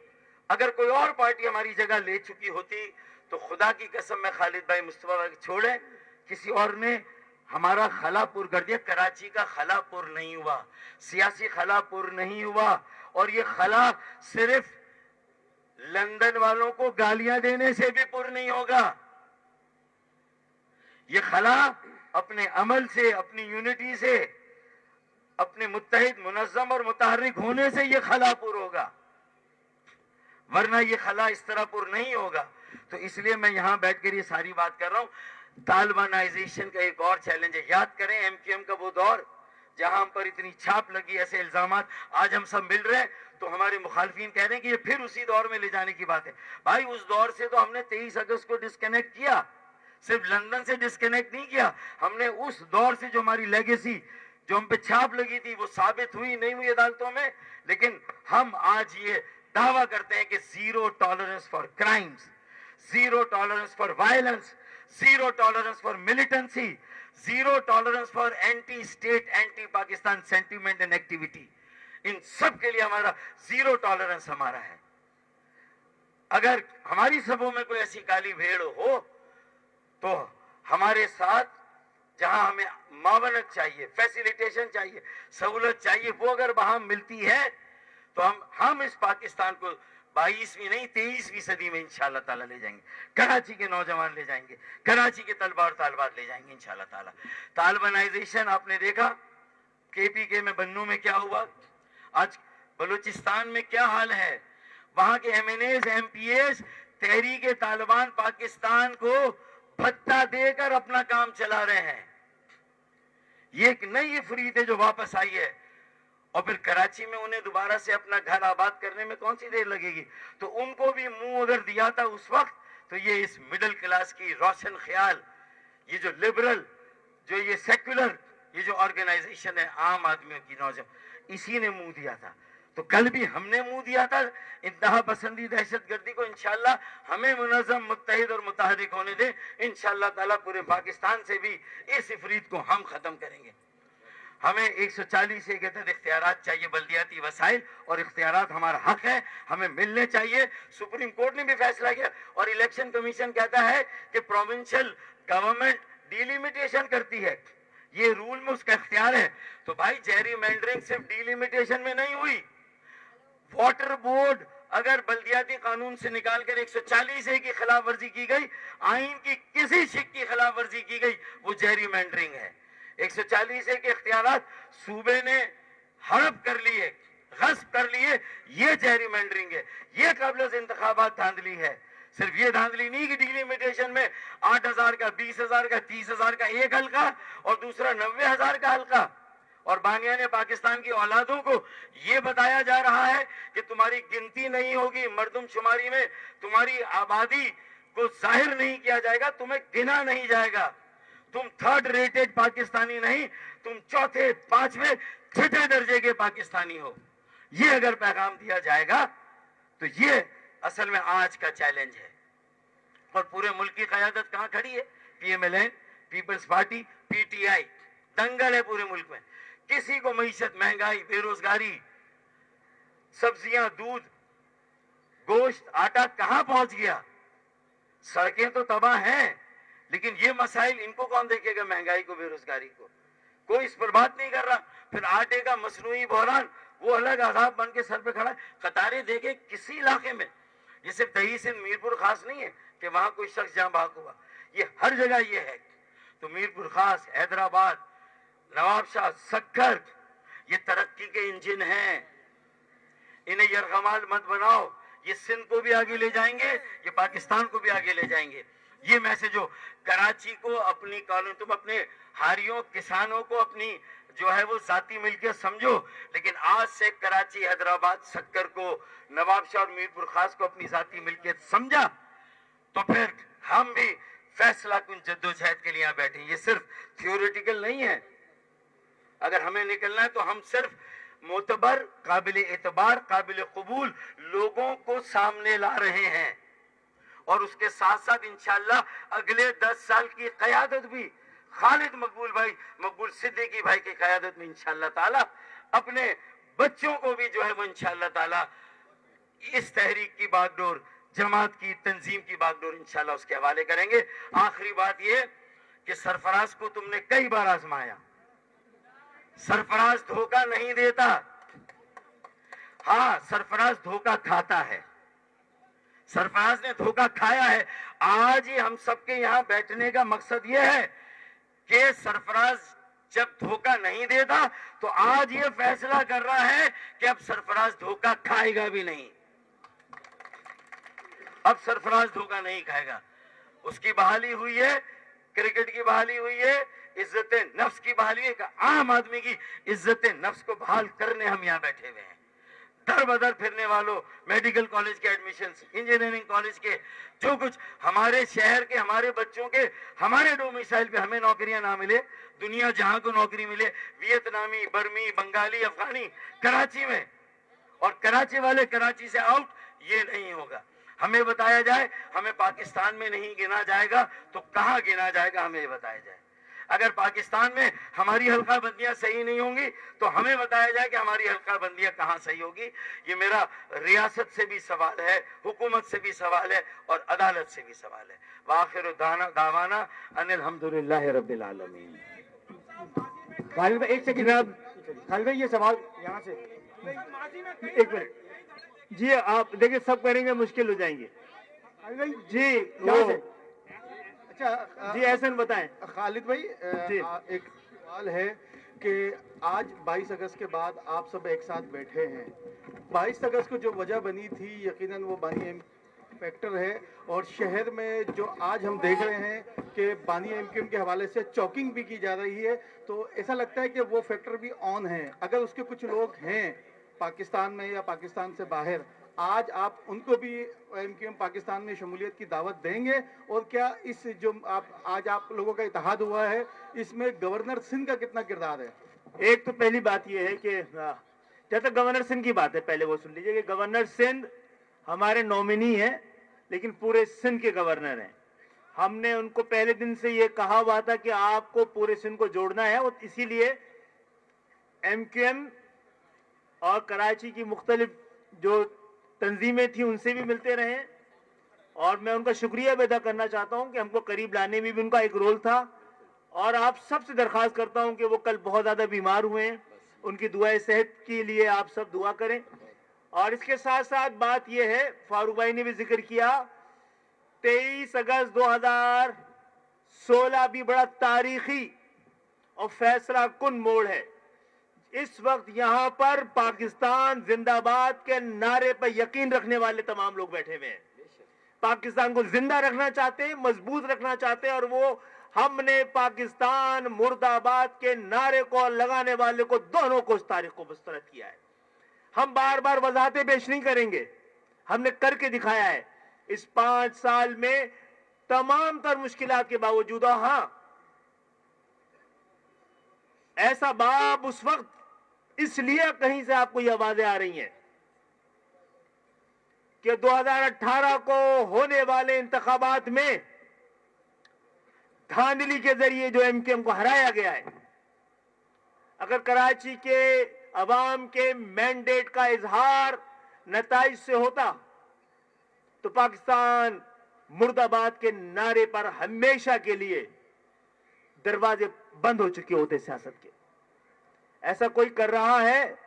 अगर कोई और पार्टी हमारी जगह ले चुकी होती तो खुदा की कसम मैं खालिद भाई, मुस्तफा भाई छोड़े, किसी और ने हमारा खलापुर कर दिया। कराची का खलापुर नहीं हुआ, सियासी खलापुर नहीं हुआ। और ये खला सिर्फ लंदन वालों को गालियां देने से भी पुर नहीं होगा। ये खला अपने अमल से, अपनी यूनिटी से, अपने मुत्तहिद, मुनज़्ज़म और मुतहर्रिक होने से ये खला पुर होगा, वरना ये खला इस तरह पुर नहीं होगा। तो इसलिए मैं यहां बैठकर ये सारी बात कर रहा हूं। तालिबानाइजेशन का एक और चैलेंज है। याद करें MQM का वो दौर जहां हम पर इतनी छाप लगी, ऐसे इल्जामात, आज हम सब मिल रहे हैं तो हमारे मुखालफिन कह रहे हैं कि ये फिर उसी दौर में ले जाने की बात है। भाई उस दौर से तो हमने 23 अगस्त को डिस्कनेक्ट किया, सिर्फ लंदन से डिस्कनेक्ट नहीं किया हमने। उस दौर से जो हमारी लेगेसी, जो हम पे छाप लगी थी, वो साबित हुई नहीं हुई अदालतों में। लेकिन हम आज ये दावा करते हैं कि zero tolerance for crimes, zero tolerance for violence, zero tolerance for militancy, zero tolerance for anti state, anti Pakistan sentiment and activity. इन सब के लिए हमारा जीरो टॉलरेंस हमारा है। अगर हमारी सबों में कोई ऐसी काली भेड़ हो तो हमारे साथ, जहां हमें मावनत चाहिए, फैसिलिटेशन चाहिए, सहूलत चाहिए, वो अगर वहां मिलती है तो हम इस पाकिस्तान को 22वीं नहीं 23वीं सदी में इंशाअल्लाह ताला ले जाएंगे। कराची के नौजवान ले जाएंगे, कराची के तलबा और तालबात ले जाएंगे इंशाअल्लाह ताला। तालिबानाइजेशन आपने देखा, KPK में बन्नू में क्या हुआ, आज बलूचिस्तान में क्या हाल है। वहां के MNAs, MPAs तहरीक तालिबान पाकिस्तान को भत्ता देकर अपना काम चला रहे हैं। ये एक नई फरीद है जो वापस आई है, और फिर कराची में उन्हें दोबारा से अपना घर आबाद करने में कौन सी देर लगेगी। तो उनको भी मुंह अगर दिया था उस वक्त, तो ये इस मिडिल क्लास की रोशन ख्याल, ये जो लिबरल, जो ये सेक्युलर, ये जो ऑर्गेनाइजेशन है आम आदमियों की, नौजवान, इसी ने मुंह दिया था। تو کل بھی ہم نے منہ دیا تھا انتہا پسندی دہشت گردی کو انشاءاللہ ہمیں منظم متحد اور متحرک ہونے دیں، انشاءاللہ تعالیٰ پورے پاکستان سے بھی اس افریت کو ہم ختم کریں گے۔ ہمیں 140 کے تحت اختیارات چاہیے، بلدیاتی وسائل اور اختیارات ہمارا حق ہے، ہمیں ملنے چاہیے۔ سپریم کورٹ نے بھی فیصلہ کیا اور الیکشن کمیشن کہتا ہے کہ پروونشل گورنمنٹ ڈیلیمیٹیشن کرتی ہے، یہ رول میں اس کا اختیار ہے۔ تو بھائی جیری مینڈرنگ صرف ڈیلیمیٹیشن میں نہیں ہوئی، واٹر بورڈ اگر بلدیاتی قانون سے نکال کر 140 کی خلاف ورزی کی گئی، آئین کی کسی شک کی خلاف ورزی کی گئی، وہ جیری مینڈرنگ ہے۔ 140 کے اختیارات صوبے نے ہڑپ کر لیے، غصب کر لیے، یہ جیری مینڈرنگ ہے، یہ قبل از انتخابات دھاندلی ہے۔ صرف یہ دھاندلی نہیں کہ ڈیلیمیٹیشن میں 8,000 کا، 20,000 کا، 30,000 کا ایک حلقہ اور دوسرا 90,000 کا حلقہ، اور بانیان پاکستان کی اولادوں کو یہ بتایا جا رہا ہے کہ تمہاری گنتی نہیں ہوگی، مردم شماری میں تمہاری آبادی کو ظاہر نہیں کیا جائے گا، تمہیں گنا نہیں جائے گا، تم تھرڈ ریٹڈ پاکستانی نہیں، تم چوتھے، پانچویں، چھٹے درجے کے پاکستانی ہو۔ یہ اگر پیغام دیا جائے گا تو یہ اصل میں آج کا چیلنج ہے۔ اور پورے ملک کی قیادت کہاں کھڑی ہے؟ P M L N, Peoples Party, P T I, دنگل ہے پورے ملک میں۔ کسی کو معیشت، مہنگائی، بے روزگاری، سبزیاں، دودھ، گوشت، آٹا کہاں پہنچ گیا؟ سڑکیں تو تباہ ہیں، لیکن یہ مسائل ان کو کون دیکھے گا؟ مہنگائی کو، بے روزگاری کو کوئی اس پر بات نہیں کر رہا۔ پھر آٹے کا مصنوعی بحران، وہ الگ عذاب بن کے سر پہ کھڑا ہے۔ قطاریں دیکھیں کسی علاقے میں، یہ صرف دہی سندھ میرپور خاص نہیں ہے کہ وہاں کوئی شخص جہاں بھاگ ہوا، یہ ہر جگہ یہ ہے۔ تو میرپور خاص، حیدرآباد، نواب شاہ، سکھر، یہ ترقی کے انجن ہیں، انہیں یرغمال مت بناؤ۔ یہ سندھ کو بھی آگے لے جائیں گے، یہ پاکستان کو بھی آگے لے جائیں گے۔ یہ میسج ہو کراچی کو اپنی کالونی، تم اپنے ہاریوں، کسانوں کو اپنی جو ہے وہ ذاتی ملکیت سمجھو، لیکن آج سے کراچی، حیدرآباد، سکھر کو، نواب شاہ اور میرپور خاص کو اپنی ذاتی ملکیت سمجھا تو پھر ہم بھی فیصلہ کن جدوجہد کے لیے بیٹھے۔ یہ صرف تھیوریٹیکل نہیں ہے، اگر ہمیں نکلنا ہے تو ہم صرف معتبر، قابل اعتبار، قابل قبول لوگوں کو سامنے لا رہے ہیں، اور اس کے ساتھ ساتھ انشاءاللہ اگلے 10 سال کی قیادت بھی خالد مقبول بھائی، مقبول صدیقی بھائی کی قیادت میں انشاءاللہ تعالی اپنے بچوں کو بھی جو ہے وہ انشاءاللہ تعالی اس تحریک کی باغ ڈور، جماعت کی، تنظیم کی باغ ڈور انشاءاللہ اس کے حوالے کریں گے۔ آخری بات یہ کہ سرفراز کو تم نے کئی بار آزمایا، سرفراز دھوکہ نہیں دیتا، ہاں سرفراز دھوکہ کھاتا ہے، سرفراز نے دھوکہ کھایا ہے۔ آج ہی ہم سب کے یہاں بیٹھنے کا مقصد یہ ہے کہ سرفراز جب دھوکہ نہیں دیتا تو آج یہ فیصلہ کر رہا ہے کہ اب سرفراز دھوکہ کھائے گا بھی نہیں، اب سرفراز دھوکہ نہیں کھائے گا۔ اس کی بحالی ہوئی ہے، کرکٹ کی بحالی ہوئی ہے، عزت نفس کی بحالی ہے، کہ عام آدمی کی عزت نفس کو بحال کرنے ہم یہاں بیٹھے ہوئے ہیں۔ در بدر پھرنے والوں، میڈیکل کالج کے ایڈمیشنز، انجینئرنگ کالج کے، جو کچھ ہمارے شہر کے، ہمارے بچوں کے، ہمارے ڈومیسائل پہ ہمیں نوکریاں نہ ملے، دنیا جہاں کو نوکری ملے، ویتنامی، برمی، بنگالی، افغانی کراچی میں، اور کراچی والے کراچی سے آؤٹ، یہ نہیں ہوگا۔ ہمیں بتایا جائے ہمیں پاکستان میں نہیں گنا جائے گا تو کہاں گنا جائے گا، ہمیں یہ بتایا جائے۔ اگر پاکستان میں ہماری حلقہ بندیاں صحیح نہیں ہوں گی تو ہمیں بتایا جائے کہ ہماری حلقہ بندیاں کہاں صحیح ہوگی۔ یہ میرا ریاست سے بھی سوال ہے، حکومت سے بھی سوال ہے، اور عدالت سے بھی سوال ہے۔ وآخر دعوانا ان الحمدللہ رب العالمین۔ خالد بھائی ایک سیکنڈ، خالد بھائی یہ سوال یہاں سے ایک منٹ جی، آپ دیکھیں سب کریں گے مشکل ہو جائیں گے جی، یہاں سے اچھا جی احسن بتائیں۔ خالد بھائی جی ایک سوال ہے کہ آج 22 اگست کے بعد آپ سب ایک ساتھ بیٹھے ہیں۔ 22 اگست کو جو وجہ بنی تھی یقیناً وہ بانی ایم فیکٹر ہے، اور شہر میں جو آج ہم دیکھ رہے ہیں کہ بانی ایم کیو ایم کے حوالے سے چوکنگ بھی کی جا رہی ہے، تو ایسا لگتا ہے کہ وہ فیکٹر بھی آن ہے۔ اگر اس کے کچھ لوگ ہیں پاکستان میں یا پاکستان سے باہر، آج آپ ان کو بھی ایم کیو ایم پاکستان میں شمولیت کی دعوت دیں گے؟ اور کیا اس جو آج آپ لوگوں کا اتحاد ہوا ہے، اس میں گورنر سندھ کا کتنا کردار ہے؟ ایک تو پہلی بات یہ ہے کہ जहाँ तक गवर्नर सिंध की बात है, पहले वो सुन लीजिए कि गवर्नर सिंध हमारे नॉमिनी हैं, लेकिन पूरे सिंध के गवर्नर हैं। हमने उनको पहले दिन से ये कहा हुआ था कि आपको पूरे सिंध को जोड़ना है, और इसीलिए MQM और कराची की मुख्तलिफ जो तंजीमें थी उनसे भी मिलते रहे, और मैं उनका शुक्रिया भी अदा करना चाहता हूं कि हमको करीब लाने में भी उनका एक रोल था। और आप सबसे दरख्वास्त करता हूं कि वो कल बहुत ज़्यादा बीमार हुए हैं, उनकी दुआएं सेहत के लिए आप सब दुआ करें। और इसके साथ साथ बात यह है, फारूक भाई ने भी जिक्र किया, 23 अगस्त 2016 भी बड़ा तारीखी और फैसला कुन मोड़ है। इस वक्त यहां पर पाकिस्तान जिंदाबाद के नारे पर यकीन रखने वाले तमाम लोग बैठे हुए हैं, पाकिस्तान को जिंदा रखना चाहते हैं, मजबूत रखना चाहते हैं, और वो हमने पाकिस्तान मुर्दाबाद के नारे को लगाने वाले को दोनों को इस तारीख को मुस्तरद किया है। हम बार बार वजाहतें पेश नहीं करेंगे, हमने करके दिखाया है इस 5 साल में तमाम तर मुश्किलात के बावजूद। और हां, ऐसा बाब उस वक्त इसलिए कहीं से आपको ये आवाजें आ रही हैं कि 2018 को होने वाले इंतखाबात में धांधली के जरिए जो MQM को हराया गया है, अगर कराची के अवाम के मैंडेट का इजहार नताइज से होता तो पाकिस्तान मुर्दाबाद के नारे पर हमेशा के लिए दरवाजे बंद हो चुके होते सियासत के। ऐसा कोई कर रहा है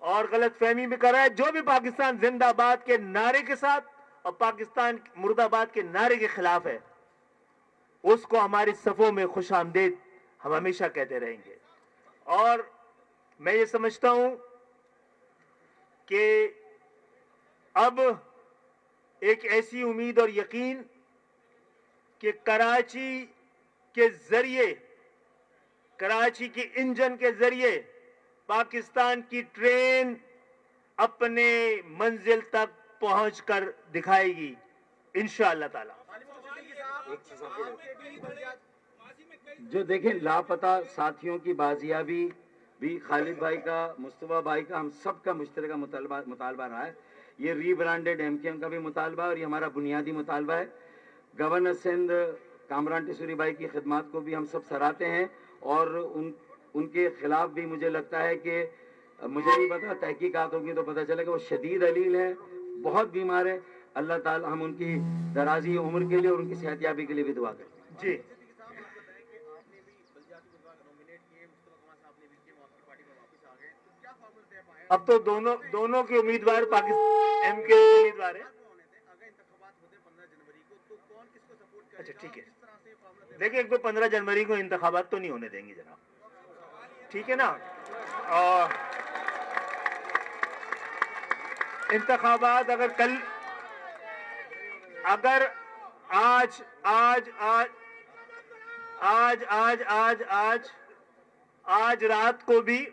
और गलत फहमी भी कर रहा है, जो भी पाकिस्तान जिंदाबाद के नारे के साथ और पाकिस्तान मुर्दाबाद के नारे के खिलाफ है, उसको हमारी सफों में खुश आमदेद हम हमेशा कहते रहेंगे। और मैं ये समझता हूं कि अब एक ऐसी उम्मीद और यकीन कि कराची के जरिए, कराची के इंजन के जरिए पाकिस्तान की ट्रेन अपने मंजिल तक पहुंचकर दिखाएगी इंशाअल्लाह ताला। जो देखें, लापता साथियों की बाजियाबी भी खालिद भाई का, मुस्तफा भाई का, हम सब का मुश्तरका मुतालबा रहा है। ये रीब्रांडेड MQM का भी मुतालबा है और ये हमारा बुनियादी मुतालबा है। गवर्नर सिंध कामरान टिसूरी भाई की खिदमत को भी हम सब सराहते हैं, और उनके खिलाफ भी मुझे लगता है कि, मुझे नहीं पता, तहकीकात होगी तो पता चलेगा, वो शदीद अलील है, बहुत बीमार है। अल्लाह ताला हम उनकी दराजी उम्र के लिए और उनकी सेहतयाबी के लिए भी दुआ करें। जी, अब तो दोनों के उम्मीदवार पाकिस्तान MQM के उम्मीदवार हैं। अच्छा ठीक है, देखिए, एक तो 15 जनवरी को इंतखाबात तो नहीं होने देंगे जनाब, ठीक है ना। और इंतखाबात अगर कल, अगर आज आज आज आज आज आज आज आज रात को भी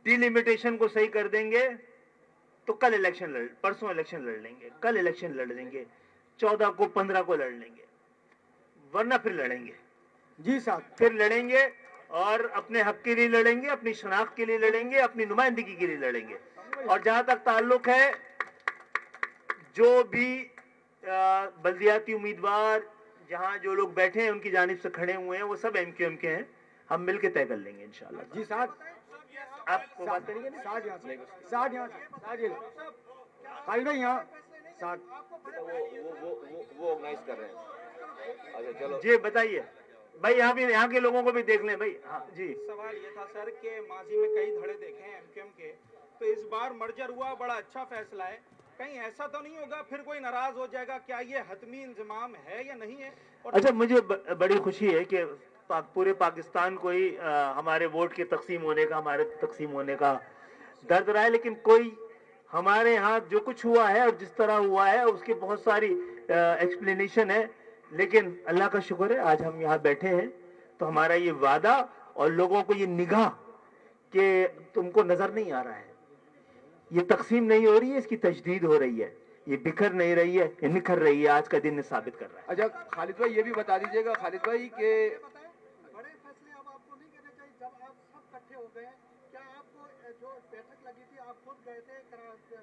डिलिमिटेशन को सही कर देंगे तो कल इलेक्शन परसों इलेक्शन लड़ लेंगे, कल इलेक्शन लड़ लेंगे, 14 को 15 को लड़ लेंगे, वरना फिर लड़ेंगे। जी साहब, फिर लड़ेंगे और अपने हक के लिए लड़ेंगे, अपनी शनाख्त के लिए लड़ेंगे, अपनी नुमाइंदगी के लिए लड़ेंगे। और जहां तक ताल्लुक है, जो भी बल्दियाती उम्मीदवार जहां जो लोग बैठे हैं उनकी जानिब से खड़े हुए हैं, वो सब MQM के हैं, हम मिलकर तय कर लेंगे इंशाल्लाह। जी साहब, आपको बात करेंगे ना? 60 यहाँ से, 60 यहाँ से, 60 ये लो। खालिद भाई यहाँ 60। वो ऑर्गेनाइज कर रहे हैं। अच्छा चलो जी बताइए भाई, यहाँ के लोगों को भी देख लें भाई। हाँ जी, सवाल ये था सर कि माजी में कई धड़े देखे हैं MQM के, तो इस बार मर्जर हुआ, बड़ा अच्छा फैसला है, कहीं ऐसा तो नहीं होगा फिर कोई नाराज हो जाएगा? क्या ये हतमी इंतजाम है या नहीं है? और अच्छा, मुझे बड़ी खुशी है कि पूरे पाकिस्तान को ही हमारे वोट के तकसीम होने का, हमारे तकसीम होने का दर्द रहा है, लेकिन कोई हमारे यहाँ जो कुछ हुआ है और जिस तरह हुआ है उसकी बहुत सारी एक्सप्लेनेशन है, लेकिन अल्लाह का शुक्र है आज हम यहाँ बैठे हैं, तो हमारा ये वादा और लोगों को ये निगाह कि तुमको नजर नहीं आ रहा है, ये तकसीम नहीं हो रही है, इसकी तजदीद हो रही है, ये बिखर नहीं रही है, ये निखर रही है, आज का दिन साबित कर रहा है। अच्छा खालिद भाई, ये भी बता दीजिएगा खालिद भाई के बड़े फैसले अब आपको नहीं करने चाहिए, जब आप सब इकट्ठे हो गए, क्या आपको जो बैठक लगी थी आप खुद गए थे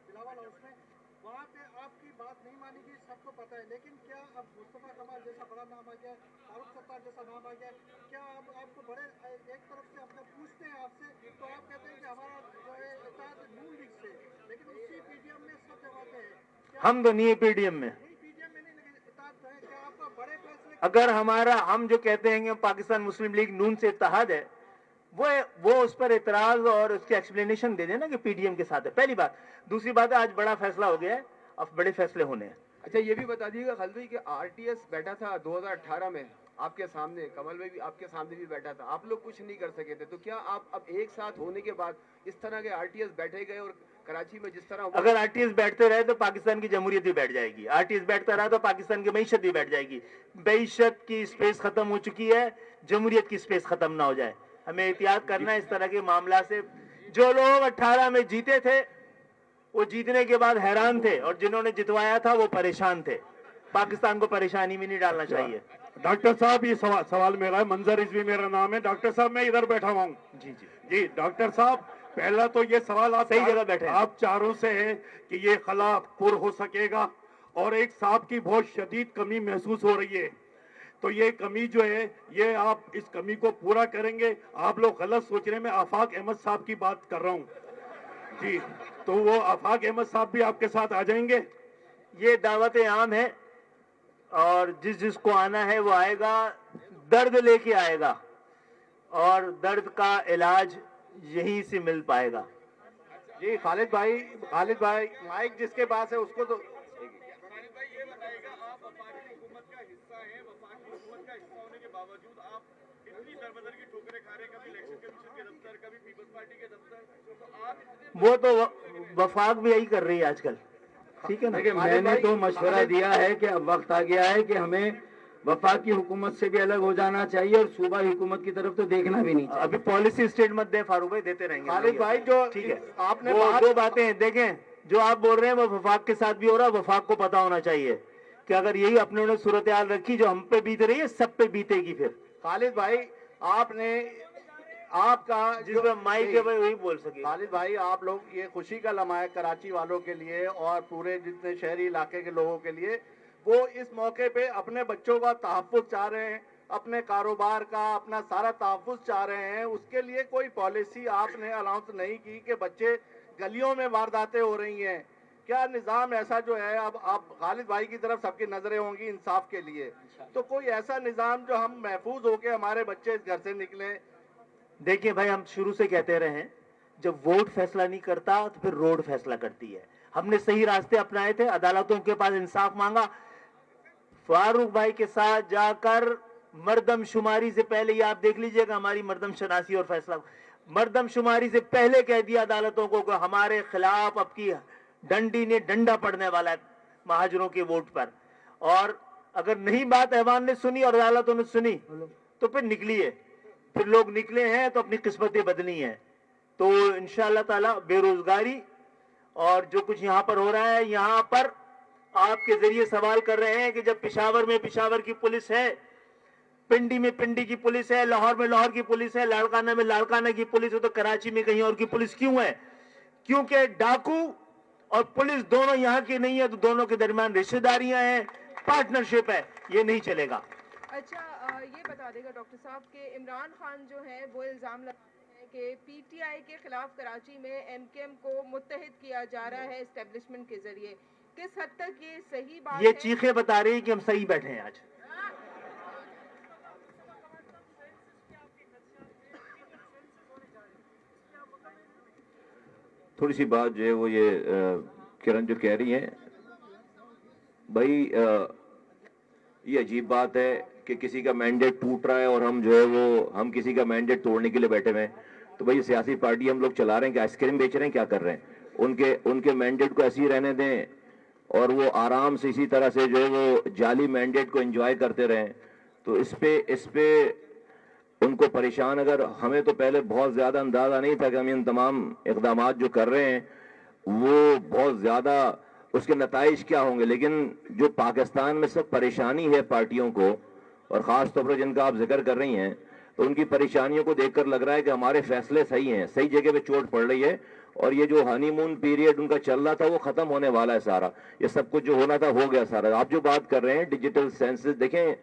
बिलावल हाउस में, वहाँ पे आपकी बात नहीं मानी गई, सबको पता है, लेकिन क्या अब मुस्तफा कमाल जैसा बड़ा नाम आ गया, फारूक सत्तार जैसा नाम आ गया, क्या अब आपको बड़े एक तरफ से अपना पूछते हैं आपसे तो आप कहते हैं कि हमारा जो है इत्तेहाद नून लीग से, लेकिन उसी पीडीएम में सब जगह पे है, हम तो नहीं है पीडीएम में, पीडीएम में नहीं, लेकिन इत्तेहाद तो है, क्या आपका बड़े फैसले अगर हमारा हम जो कहते हैं कि पाकिस्तान मुस्लिम लीग नून से इत्तेहाद है, वो उस पर एतराज और उसकी एक्सप्लेनेशन दे देना कि पीडीएम के साथ है, पहली बात। दूसरी बात है आज बड़ा फैसला हो गया है, अब बड़े फैसले होने हैं। अच्छा ये भी बता दीजिएगा खालिद भाई कि आरटीएस बैठा था 2018 में आपके सामने, कमल भाई भी आपके सामने भी बैठा था, आप लोग कुछ नहीं कर सके थे, तो क्या आप अब एक साथ होने के बाद इस तरह के आरटीएस बैठे गए और कराची में जिस तरह अगर आरटीएस बैठते रहे तो पाकिस्तान की जमहूरियत भी बैठ जाएगी, आरटीएस बैठता रहा तो पाकिस्तान की मईशत भी बैठ जाएगी। मईशत की स्पेस खत्म हो चुकी है, जमहूरियत की स्पेस खत्म ना हो जाए, हमें एहतियात करना है इस तरह के मामला से। जो लोग 18 में जीते थे वो जीतने के बाद हैरान थे और जिन्होंने जितवाया था वो परेशान थे। पाकिस्तान को परेशानी में नहीं डालना चाहिए। डॉक्टर साहब ये सवाल मेरा है, मंजर रिजवी मेरा नाम है। डॉक्टर साहब मैं इधर बैठा हुआ हूँ। जी जी जी डॉक्टर साहब, पहला तो ये सवाल आप सही जगह बैठे हैं। आप चारों से है कि ये खला पुर हो सकेगा, और एक सांप की बहुत शदीद कमी महसूस हो रही है, तो ये कमी जो है ये आप इस कमी को पूरा करेंगे? आप लोग गलत सोच रहे हैं, मैं आफाक अहमद साहब की बात कर रहा हूँ जी, तो वो आफाक अहमद साहब भी आपके साथ आ जाएंगे? ये दावत आम है और जिसको आना है वो आएगा, दर्द लेके आएगा और दर्द का इलाज यहीं से मिल पाएगा। जी खालिद भाई माइक जिसके पास है उसको तो वो तो वफाक भी यही कर रही है आजकल, ठीक है ना। देखिए मैंने तो मशवरा दिया है कि अब वक्त आ गया है कि हमें वफाक की हुकूमत से भी अलग हो जाना चाहिए और सूबाई हुकूमत की तरफ तो देखना भी नहीं चाहिए। अभी पॉलिसी स्टेट मत दे फारूक भाई, देते रहेंगे खालिद भाई जो ठीक है। आपने वो दो बातें हैं, देखें जो आप बोल रहे हैं वो वफाक के साथ भी हो रहा है। वफाक को पता होना चाहिए कि अगर यही अपने उन्हें सूरत हाल रखी जो हम पे बीत रही है सब पे बीतेगी। फिर खालिद भाई आपने आपका जिस पर माइक है भाई वही बोल सके। खालिद भाई आप लोग ये खुशी का लम्हा है कराची वालों के लिए और पूरे जितने शहरी इलाके के लोगों के लिए, वो इस मौके पे अपने बच्चों का तहफ़्फ़ुज़ चाह रहे हैं, अपने कारोबार का अपना सारा तहफ़्फ़ुज़ चाह रहे हैं। उसके लिए कोई पॉलिसी आपने अनाउंस नहीं की कि बच्चे गलियों में वारदातें हो रही हैं। क्या निज़ाम ऐसा जो है, अब आप खालिद भाई की तरफ सबकी नजरें होंगी इंसाफ के लिए, तो कोई ऐसा निज़ाम जो हम महफूज होके हमारे बच्चे इस घर से निकलें? देखिए भाई हम शुरू से कहते रहे हैं जब वोट फैसला नहीं करता तो फिर रोड फैसला करती है। हमने सही रास्ते अपनाए थे, अदालतों के पास इंसाफ मांगा। फारूक भाई के साथ जाकर मर्दमशुमारी से पहले ही आप देख लीजिएगा हमारी मर्दम शनासी और फैसला, मर्दमशुमारी से पहले कह दिया अदालतों को कि हमारे खिलाफ अब की डंडी ने डंडा पड़ने वाला है महाजरों के वोट पर। और अगर नहीं बात ऐवान ने सुनी और अदालतों ने सुनी तो फिर निकलिए, फिर लोग निकले हैं तो अपनी किस्मतें बदली हैं। तो इंशाअल्लाह ताला बेरोजगारी और जो कुछ यहाँ पर हो रहा है, यहाँ पर आपके जरिए सवाल कर रहे हैं कि जब पेशावर में पेशावर की पुलिस है, पिंडी में पिंडी की पुलिस है, लाहौर में लाहौर की पुलिस है, लाड़काना में लाड़काना की पुलिस है, तो कराची में कहीं और की पुलिस क्यों है? क्योंकि डाकू और पुलिस दोनों यहाँ की नहीं है, तो दोनों के दरमियान रिश्तेदारियां हैं, पार्टनरशिप है, ये नहीं चलेगा। अच्छा ये बता देगा डॉक्टर साहब कि इमरान खान जो है वो इल्ज़ाम लगाते हैं कि पीटीआई के खिलाफ कराची में एमकेएम को मुत्तहिद किया जा रहा है एस्टेब्लिशमेंट के जरिए, किस हद तक ये सही बात ये है? चीखें बता रही है कि हम सही बैठे हैं आज। थोड़ी सी बात जो है वो ये किरण जो कह रही है भाई, ये अजीब बात है कि किसी का मैंडेट टूट रहा है और हम जो है वो हम किसी का मैंडेट तोड़ने के लिए बैठे हुए हैं। तो भाई सियासी पार्टी हम लोग चला रहे हैं कि आइसक्रीम बेच रहे हैं, क्या कर रहे हैं? उनके मैंडेट को ऐसे ही रहने दें और वो आराम से इसी तरह से जो है वो जाली मैंडेट को एंजॉय करते रहें। तो इस पे उनको परेशान, अगर हमें तो पहले बहुत ज्यादा अंदाजा नहीं था कि हम इन तमाम इकदामात जो कर रहे हैं वो बहुत ज्यादा उसके नताइज क्या होंगे, लेकिन जो पाकिस्तान में सब परेशानी है पार्टियों को और ख़ास तौर पर जिनका आप जिक्र कर रही हैं, तो उनकी परेशानियों को देखकर लग रहा है कि हमारे फैसले सही हैं, सही जगह पे चोट पड़ रही है, और ये जो हनीमून पीरियड उनका चल रहा था वो खत्म होने वाला है सारा। ये सब कुछ जो होना था हो गया सारा। आप जो बात कर रहे हैं डिजिटल सेंसस, देखें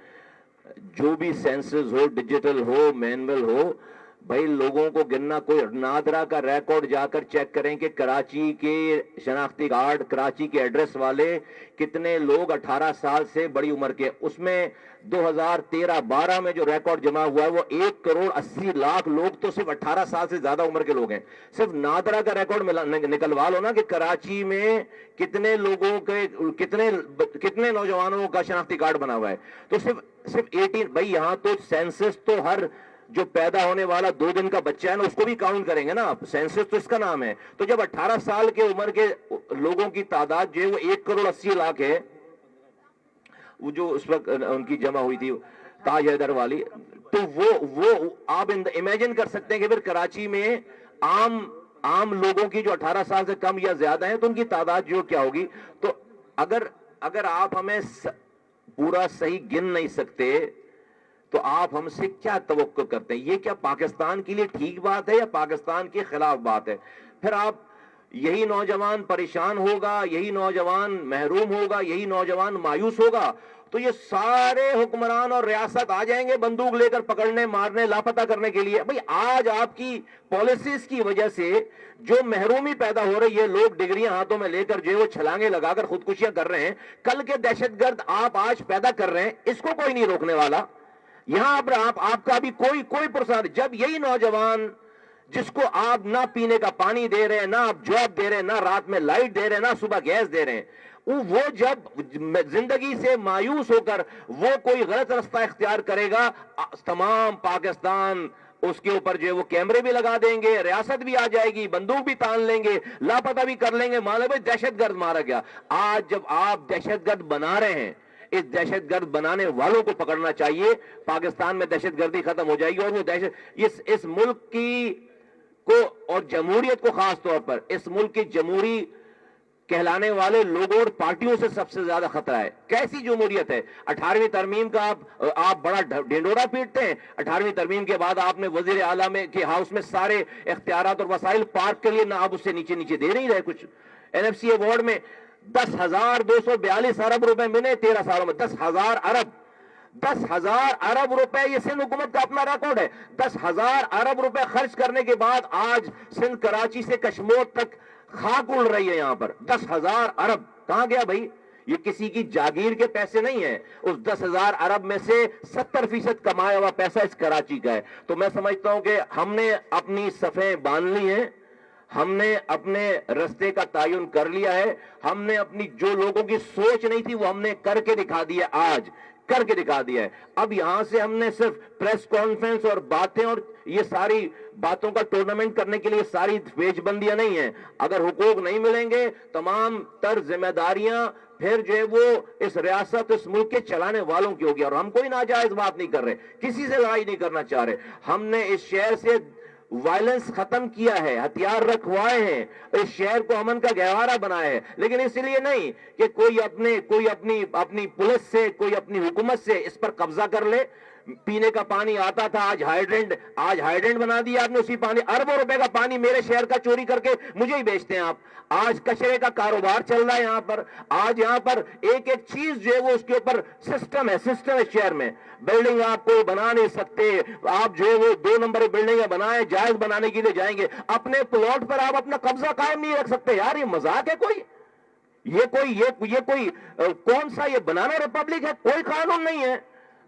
जो भी सेंसस हो, डिजिटल हो, मैनुअल हो, भाई लोगों को गिनना, कोई नादरा का रिकॉर्ड जाकर चेक करें कि कराची के शनाख्ती कार्ड, कराची के एड्रेस वाले कितने लोग 18 साल से बड़ी उम्र के, उसमें 2013-12 में जो रिकॉर्ड जमा हुआ है वो 1,80,00,000 लोग तो सिर्फ 18 साल से ज्यादा उम्र के लोग हैं। सिर्फ नादरा का रिकॉर्ड निकलवा लो ना कि कराची में कितने लोगों के, कितने नौजवानों का शनाख्ती कार्ड बना हुआ है। तो सिर्फ 18, भाई यहां तो सेंसस तो हर जो पैदा होने वाला 2 दिन का बच्चा है ना उसको भी काउंट करेंगे ना आप, सेंसस तो इसका नाम है। तो जब 18 साल के उम्र के लोगों की तादाद जो है वो 1,80,00,000 है, वो जो उस वक्त उनकी जमा हुई थी ताज हैदर वाली, तो वो आप इमेजिन कर सकते हैं कि फिर कराची में आम लोगों की जो 18 साल से कम या ज्यादा है तो उनकी तादाद जो क्या होगी। तो अगर आप हमें पूरा सही गिन नहीं सकते तो आप हमसे क्या तवक्को करते हैं? ये क्या पाकिस्तान के लिए ठीक बात है या पाकिस्तान के खिलाफ बात है? फिर आप यही नौजवान परेशान होगा, यही नौजवान महरूम होगा, यही नौजवान मायूस होगा, तो ये सारे हुक्मरान और रियासत आ जाएंगे बंदूक लेकर पकड़ने, मारने, लापता करने के लिए। भाई आज आपकी पॉलिसीज की वजह से जो महरूमी पैदा हो रही है, लोग डिग्रियां हाथों में लेकर जो वो छलांगे लगाकर खुदकुशियां कर रहे हैं, कल के दहशतगर्द आप आज पैदा कर रहे हैं, इसको कोई नहीं रोकने वाला। यहां पर आपका भी कोई पुरस्कार, जब यही नौजवान जिसको आप ना पीने का पानी दे रहे हैं, ना आप जॉब दे रहे हैं, ना रात में लाइट दे रहे हैं, ना सुबह गैस दे रहे हैं, वो जब जिंदगी से मायूस होकर वो कोई गलत रास्ता इख्तियार करेगा, तमाम पाकिस्तान उसके ऊपर जो है वो कैमरे भी लगा देंगे, रियासत भी आ जाएगी, बंदूक भी तान लेंगे, लापता भी कर लेंगे, मान लो भाई दहशतगर्द मारा गया। आज जब आप दहशतगर्द बना रहे हैं, इस दहशतगर्द बनाने वालों को पकड़ना चाहिए। पाकिस्तान में दहशतगर्दी खत्म हो जाएगी और वो दहशत इस मुल्क की को और जमहूरियत को, खास तौर पर इस मुल्क की जमहूरी कहलाने वाले लोगों और पार्टियों से सबसे ज्यादा खतरा है। कैसी जमहूरियत है? 18वीं तरमीम का आप बड़ा ढिंडोरा पीटते हैं। 18वीं तरमीम के बाद आपने वजीर आला में के हाउस में सारे इख्तियारात और वसाइल पार्क के लिए ना आप उससे नीचे दे नहीं रहे। कुछ NFC अवार्ड में 10,242 अरब रुपए मिले 13 सालों में। 10,000 अरब रुपए, ये सिंध हुकूमत का अपना रिकॉर्ड है। 10,000 अरब रुपए खर्च करने के बाद आज सिंध कराची से कश्मीर तक खाक उड़ रही है। यहां पर 10,000 अरब कहां गया भाई? ये किसी की जागीर के पैसे नहीं है। उस 10,000 अरब में से 70% कमाया हुआ पैसा इस कराची का है। तो मैं समझता हूं कि हमने अपनी सफ़ें बांध ली हैं, हमने अपने रास्ते का तयन कर लिया है, हमने अपनी जो लोगों की सोच नहीं थी वो हमने करके दिखा दिया, आज करके दिखा दिया है। अब यहां से हमने सिर्फ प्रेस कॉन्फ्रेंस और बातें और ये सारी बातों का टूर्नामेंट करने के लिए सारी पेचबंदियां नहीं है। अगर हुकूक नहीं मिलेंगे, तमाम तर जिम्मेदारियां फिर जो है वो इस रियासत, इस मुल्क के चलाने वालों की होगी। और हम कोई नाजायज बात नहीं कर रहे, किसी से लड़ाई नहीं करना चाह रहे। हमने इस शहर से वायलेंस खत्म किया है, हथियार रखवाए हैं, इस शहर को अमन का गहवारा बनाया है, लेकिन इसलिए नहीं कि कोई अपनी पुलिस से, कोई अपनी हुकूमत से इस पर कब्जा कर ले। पीने का पानी आता था, आज हाइड्रेंट बना दिया आपने। उसी पानी, अरबों रुपए का पानी मेरे शहर का चोरी करके मुझे ही बेचते हैं आप। आज कचरे का कारोबार चल रहा है यहां पर। आज यहां पर एक एक चीज जो है वो उसके ऊपर सिस्टम है शहर में। बिल्डिंग आप कोई बना नहीं सकते, आप जो है वो 2 नंबर बिल्डिंग बनाए, जायज बनाने के लिए जाएंगे, अपने प्लॉट पर आप अपना कब्जा कायम नहीं रख सकते। यार ये मजाक है कोई? ये कोई कौन सा ये बनाना रिपब्लिक है? कोई कानून नहीं है।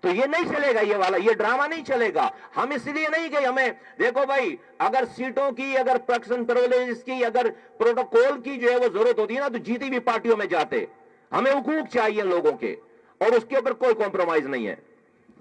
तो ये नहीं चलेगा, ये वाला ये ड्रामा नहीं चलेगा। हम इसलिए नहीं कि हमें, देखो भाई, अगर सीटों की, अगर पर्सन प्रिविलेज की, अगर प्रोटोकॉल की जो है वो जरूरत होती है ना, तो जीती हुई पार्टियों में जाते। हमें हुकूक चाहिए लोगों के, और उसके ऊपर कोई कॉम्प्रोमाइज नहीं है।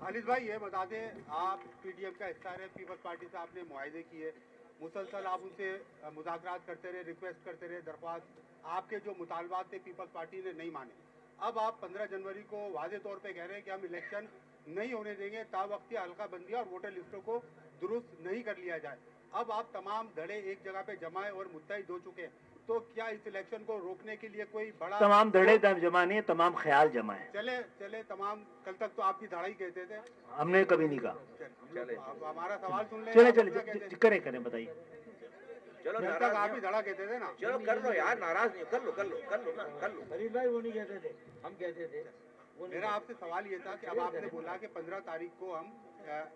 खालिद भाई ये बता दें, आप PDM का हिस्सा रहे, पीपल्स पार्टी से आपने मुआहदे किए, मुसलसल आप उनसे मुज़ाकरात करते रहे, रिक्वेस्ट करते रहे, दरख्वास्त, आपके जो मुतालबात थे पीपल्स पार्टी ने नहीं माने। अब आप 15 जनवरी को वाज़े तौर पे कह रहे हैं कि हम इलेक्शन नहीं होने देंगे तावक्ती हल्का बंदी और वोटर लिस्टों को दुरुस्त नहीं कर लिया जाए। अब आप तमाम धड़े एक जगह पे जमाए और मुत्तहिद हो चुके हैं, तो क्या इस इलेक्शन को रोकने के लिए कोई बड़ा तमाम धड़े जमा नहीं है, तमाम ख्याल जमा है। चले तमाम, कल तक तो आपकी धड़ाई कहते थे, हमने कभी नहीं कहा। अब हमारा सवाल सुन ले। चले करें बताइए। चलो कल तक आप ही धड़ा कहते थे ना। चलो कर लो यार, नाराज नहीं, कर लो। फरीद भाई वो नहीं कहते थे, हम कहते थे। मेरा आपसे सवाल ये था कि अब आपने बोला कि 15 तारीख को हम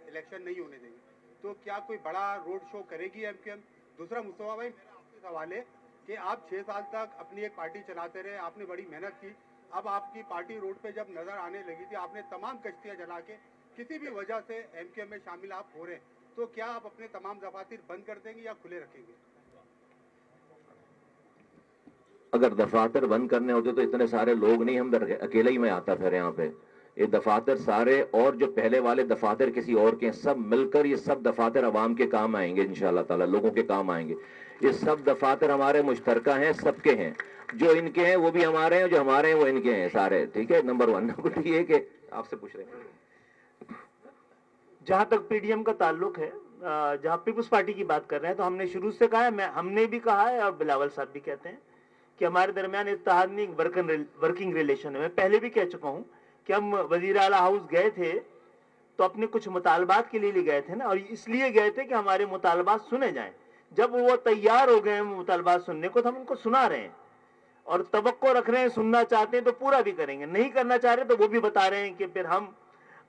इलेक्शन नहीं होने देंगे, तो क्या कोई बड़ा रोड शो करेगी एमकेएम? दूसरा मुस्तफा भाई, मेरा आपसे सवाल है कि आप 6 साल तक अपनी एक पार्टी चलाते रहे, आपने बड़ी मेहनत की, अब आपकी पार्टी रोड पे जब नजर आने लगी थी, आपने तमाम कश्तियां जला के किसी भी वजह से एमकेएम में शामिल आप हो रहे हैं, तो क्या आप अपने तमाम दफातर बंद कर देंगे या खुले रखेंगे? अगर दफातर बंद करने होते तो इतने सारे लोग नहीं, हम अकेले ही मैं आता फिर यहाँ पे। ये दफातर सारे और जो पहले वाले दफातर किसी और के, सब मिलकर ये सब दफातर अवाम के काम आएंगे इंशाअल्लाह ताला, लोगों के काम आएंगे। ये सब दफातर हमारे मुश्तरका हैं, सबके हैं, जो इनके हैं वो भी हमारे हैं, जो हमारे हैं वो इनके हैं सारे, ठीक है। नंबर 1। नंबर 2 ये कि आपसे पूछ रहे हैं, जहां तक पीडीएम का ताल्लुक है, जहां पीपुल्स पार्टी की बात कर रहे हैं, तो हमने शुरू से कहा है, हमने भी कहा है और बिलावल साहब भी कहते हैं कि हमारे दरमियान इत्तेहाद नहीं, वर्किंग रिलेशन है। मैं पहले भी कह चुका हूं कि हम वजीर आला हाउस गए थे तो अपने कुछ मुतालबात के लिए गए थे ना, और इसलिए गए थे कि हमारे मुतालबात सुने जाएं। जब वो तैयार हो गए मुतालबात सुनने को, तो हम उनको सुना रहे हैं और तवक्को रख रहे हैं, सुनना चाहते हैं तो पूरा भी करेंगे, नहीं करना चाह रहे तो वो भी बता रहे हैं कि फिर हम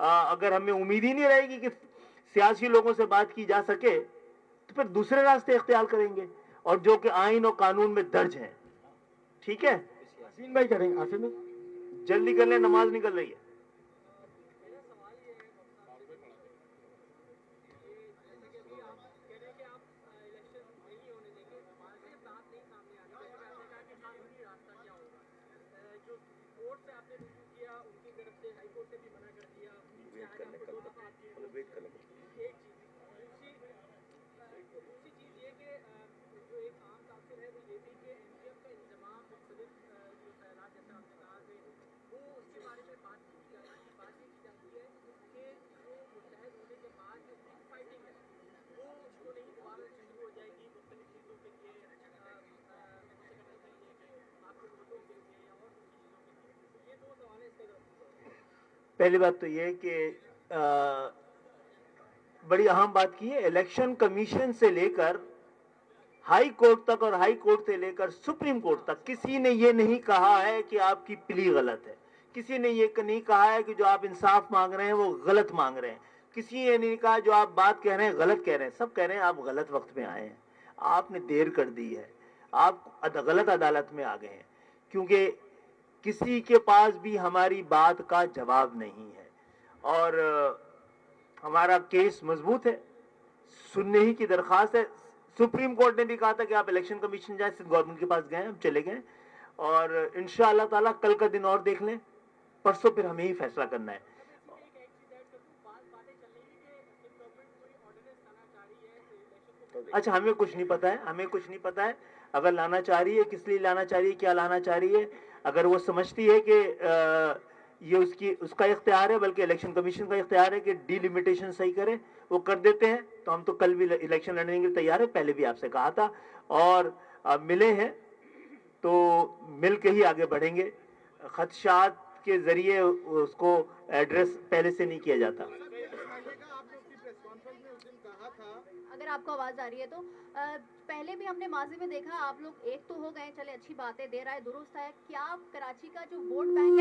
अगर हमें उम्मीद ही नहीं रहेगी कि सियासी लोगों से बात की जा सके तो फिर दूसरे रास्ते इख्तियार करेंगे, और जो कि आइन और कानून में दर्ज है। ठीक है, आसिम भाई करेंगे। आसिम भाई जल्दी कर ले, नमाज निकल रही है। पहली बात तो ये कि बड़ी अहम बात की है, इलेक्शन कमीशन से लेकर हाई कोर्ट तक और हाई कोर्ट से लेकर सुप्रीम कोर्ट तक किसी ने ये नहीं कहा है कि आपकी प्ली गलत है, किसी ने ये नहीं कहा है कि जो आप इंसाफ मांग रहे हैं वो गलत मांग रहे हैं, किसी ने नहीं कहा जो आप बात कह रहे हैं गलत कह रहे हैं। सब कह रहे हैं आप गलत वक्त में आए हैं, आपने देर कर दी है, आप गलत अदालत में आ गए हैं, क्योंकि किसी के पास भी हमारी बात का जवाब नहीं है और हमारा केस मजबूत है, सुनने ही की दरख्वास्त है। सुप्रीम कोर्ट ने भी कहा था कि आप इलेक्शन कमीशन जाए, गवर्नमेंट के पास गए, हम चले गए और इंशाअल्लाह ताला कल का दिन और देख लें, परसों फिर हमें ही फैसला करना है। अच्छा, हमें कुछ नहीं पता है, हमें कुछ नहीं पता है अगर लाना चाह रही है, किस लिए लाना चाह रही है, क्या लाना चाह रही है। अगर वो समझती है कि ये उसका इख्तियार है, बल्कि इलेक्शन कमीशन का इख्तियार है कि डिलिमिटेशन सही करे, वो कर देते हैं, तो हम तो कल भी इलेक्शन लड़ने के लिए तैयार है, पहले भी आपसे कहा था और मिले हैं तो मिल के ही आगे बढ़ेंगे। खदशात के जरिए उसको एड्रेस पहले से नहीं किया जाता। अगर आपको आवाज आ रही है तो पहले भी हमने माजी में देखा, आप लोग एक तो हो गए, चले अच्छी बात है, देर आए दुरुस्त है, क्या आप कराची का जो वोट बैंक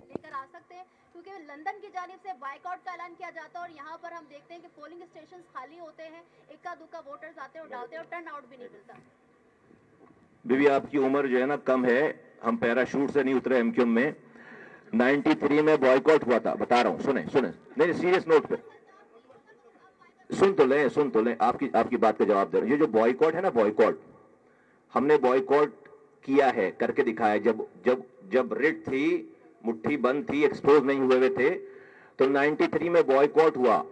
लेकर आ सकते हैं? क्योंकि लंदन की जानिब से बाइकआउट का ऐलान किया जाता है और यहाँ पर हम देखते हैं कि पोलिंग स्टेशन खाली होते हैं, इक्का दुक्का वोटर्स आते हैं और डालते हैं और टर्न आउट भी नहीं मिलता। बीवी आपकी उम्र जो है ना कम है, हम पैराशूट से नहीं उतरे एमक्यूएम में। 93 में बॉयकॉट हुआ था, बता रहा हूँ, सुने नहीं, सीरियस नोट पे सुन तो लें, आपकी बात का जवाब दे रहा हूं। ये जो बॉयकॉट है ना, बॉयकॉट हमने बॉयकॉट किया है, करके दिखाया। जब रिट थी, मुट्ठी बंद थी, एक्सपोज नहीं हुए थे, तो 93 में बॉयकॉट हुआ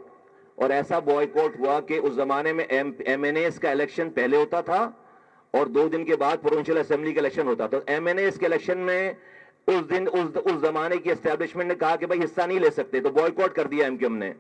और ऐसा बॉयकॉट हुआ कि उस जमाने में एमएनएस का इलेक्शन पहले होता था और 2 दिन के बाद प्रोविंशियल असेंबली का इलेक्शन होता था। एमएनएस के इलेक्शन में उस दिन उस जमाने की एस्टेब्लिशमेंट ने कहा कि भाई हिस्सा नहीं ले सकते, तो बॉयकॉट कर दिया एमक्यूएम ने।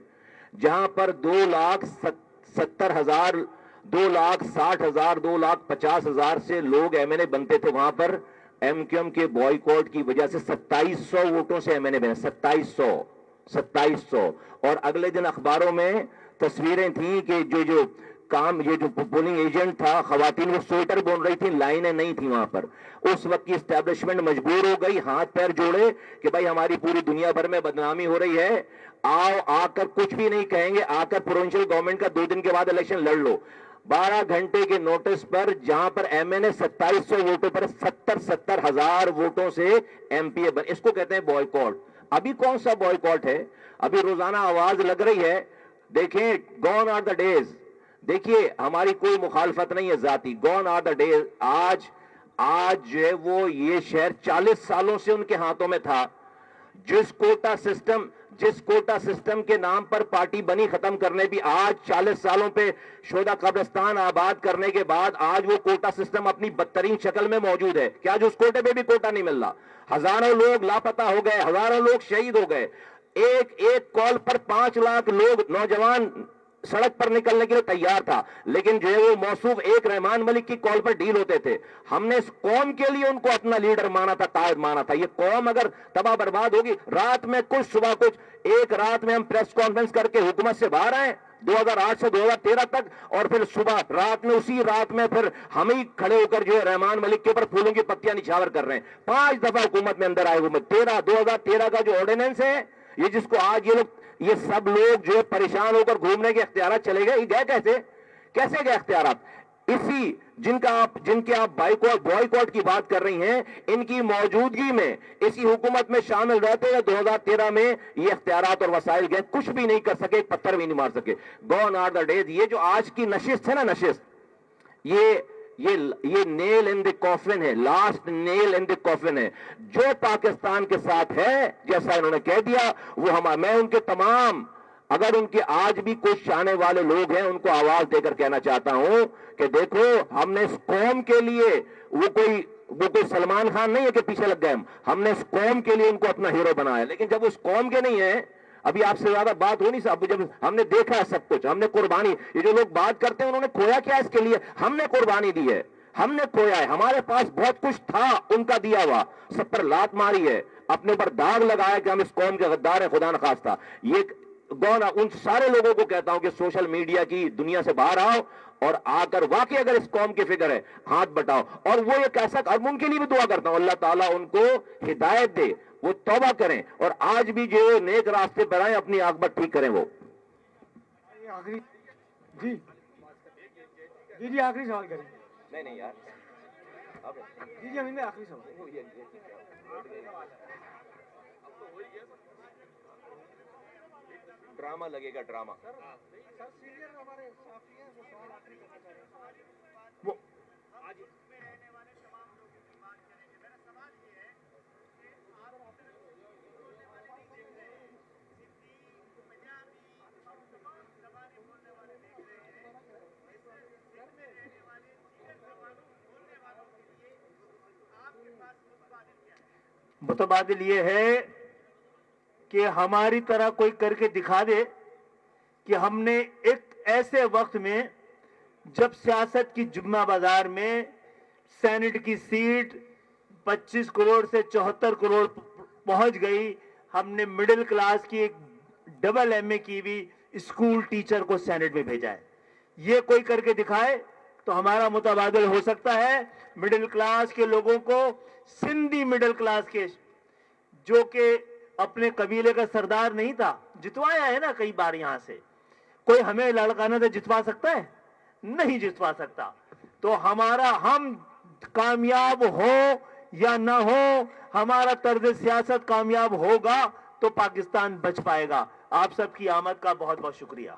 जहां पर 2,70,000 2,60,000 2,50,000 से लोग एमएनए बनते थे वहां पर। एमक्यूएम के बॉयकॉट की वजह से 2700 वोटों से एमएनए बने, 2700। और अगले दिन अखबारों में तस्वीरें थी कि जो काम, ये जो पोलिंग एजेंट था, खवातीन वो स्वेटर बुन रही थी, लाइनें नहीं थी वहां पर। उस वक्त की एस्टेब्लिशमेंट मजबूर हो गई, हाथ पैर जोड़े कि भाई हमारी पूरी दुनिया भर में बदनामी हो रही है, आओ आकर कुछ भी नहीं कहेंगे, आकर प्रोविंशियल गवर्नमेंट का 2 दिन के बाद इलेक्शन लड़ लो। 12 घंटे के नोटिस पर जहां पर एमएनए 2700 वोटों पर 70 हजार वोटों से एमपीए बने। इसको कहते हैं बॉयकॉट। अभी कौन सा बॉयकॉट है? अभी रोजाना आवाज लग रही है। देखें, गॉन आर द डेज। देखिए, हमारी कोई मुखालफत नहीं है जाती, गॉन आर द डेज। आज जो है वो ये शहर 40 सालों से उनके हाथों में था। जिस कोटा सिस्टम के नाम पर पार्टी बनी खत्म करने भी, आज 40 सालों पे शोधा कब्रिस्तान आबाद करने के बाद आज वो कोटा सिस्टम अपनी बदतरीन शक्ल में मौजूद है कि आज उस कोटे पे भी कोटा नहीं मिल रहा। हजारों लोग लापता हो गए, हजारों लोग शहीद हो गए। एक कॉल पर 5 लाख लोग, नौजवान सड़क पर निकलने के लिए तैयार था, लेकिन जो है वो मौसूफ एक रहमान मलिक की कॉल पर डील होते थे। हमने इस कौम के लिए उनको अपना लीडर माना था, कायद माना था। ये कौम अगर तबाह बर्बाद होगी, रात में कुछ सुबह कुछ, एक रात में हम प्रेस कॉन्फ्रेंस करके हुकूमत से बाहर आए 2008 से 2013 तक, और फिर सुबह रात में, उसी रात में फिर हम ही खड़े होकर जो है रहमान मलिक के ऊपर फूलों की पत्तियां निछावर कर रहे हैं। 5 दफा हुकूमत में अंदर आए। 2013 का जो ऑर्डिनेंस है, ये जिसको आज ये सब लोग जो है परेशान होकर घूमने के इख्तियारात चले गए, ये गए कैसे गए इख्तियारात? इसी जिनके आप बॉयकॉट की बात कर रही हैं, इनकी मौजूदगी में इसी हुकूमत में शामिल रहते हुए 2013 में ये इख्तियारात और वसाइल गए, कुछ भी नहीं कर सके, एक पत्थर भी नहीं मार सके। Gone are the days. ये जो आज की नशिस्त है ना, नशिस्त, ये नेल इन द कॉफिन है, last nail in the coffin है। जो पाकिस्तान के साथ है, जैसा इन्होंने कह दिया, वो मैं उनके तमाम, अगर उनके आज भी कुछ आने वाले लोग हैं, उनको आवाज देकर कहना चाहता हूं कि देखो, हमने इस कौम के लिए, वो कोई सलमान खान नहीं है कि पीछे लग गए हमने इस कौम के लिए उनको अपना हीरो बनाया। लेकिन जब उस कौम के नहीं है, अभी आपसे ज्यादा बात हो नहीं साहब, जब हमने देखा है सब कुछ, हमने कुर्बानी, ये जो लोग बात करते हैं उन्होंने खोया क्या इसके लिए? हमने कुर्बानी दी है, हमने खोया है। हमारे पास बहुत कुछ था उनका दिया हुआ, सब पर लात मारी है, अपने ऊपर दाग लगाया कि हम इस कौम के गद्दार हैं, खुदा न खास्ता। ये उन सारे लोगों को कहता हूं कि सोशल मीडिया की दुनिया से बाहर आओ और आकर वाकई अगर इस कौम की फिक्र है, हाथ बटाओ। और वो एक ऐसा, और उनके लिए भी दुआ करता हूं, अल्लाह ताला उनको हिदायत दे, वो तौबा करें और आज भी जो नेक रास्ते पर आए, अपनी आकबत ठीक करें। वो आखिरी जी आखिरी सवाल करें। नहीं यार, जी हमें आखिरी सवाल। ड्रामा लगेगा, ड्रामा। वो मुतबादिल ये है कि हमारी तरह कोई करके दिखा दे कि हमने एक ऐसे वक्त में, जब सियासत की जुम्मा बाजार में सेनेट की सीट 25 करोड़ से 74 करोड़ पहुंच गई, हमने मिडिल क्लास की एक डबल एमए की भी स्कूल टीचर को सेनेट में भेजा है। ये कोई करके दिखाए तो हमारा मुतबादिल हो सकता है। मिडिल क्लास के लोगों को, सिंधी मिडिल क्लास के, जो कि अपने कबीले का सरदार नहीं था, जितवाया है ना कई बार यहां से, कोई हमें लड़काने से जितवा सकता है? नहीं जितवा सकता। तो हम कामयाब हो या ना हो, हमारा तर्ज सियासत कामयाब होगा तो पाकिस्तान बच पाएगा। आप सबकी आमद का बहुत बहुत शुक्रिया।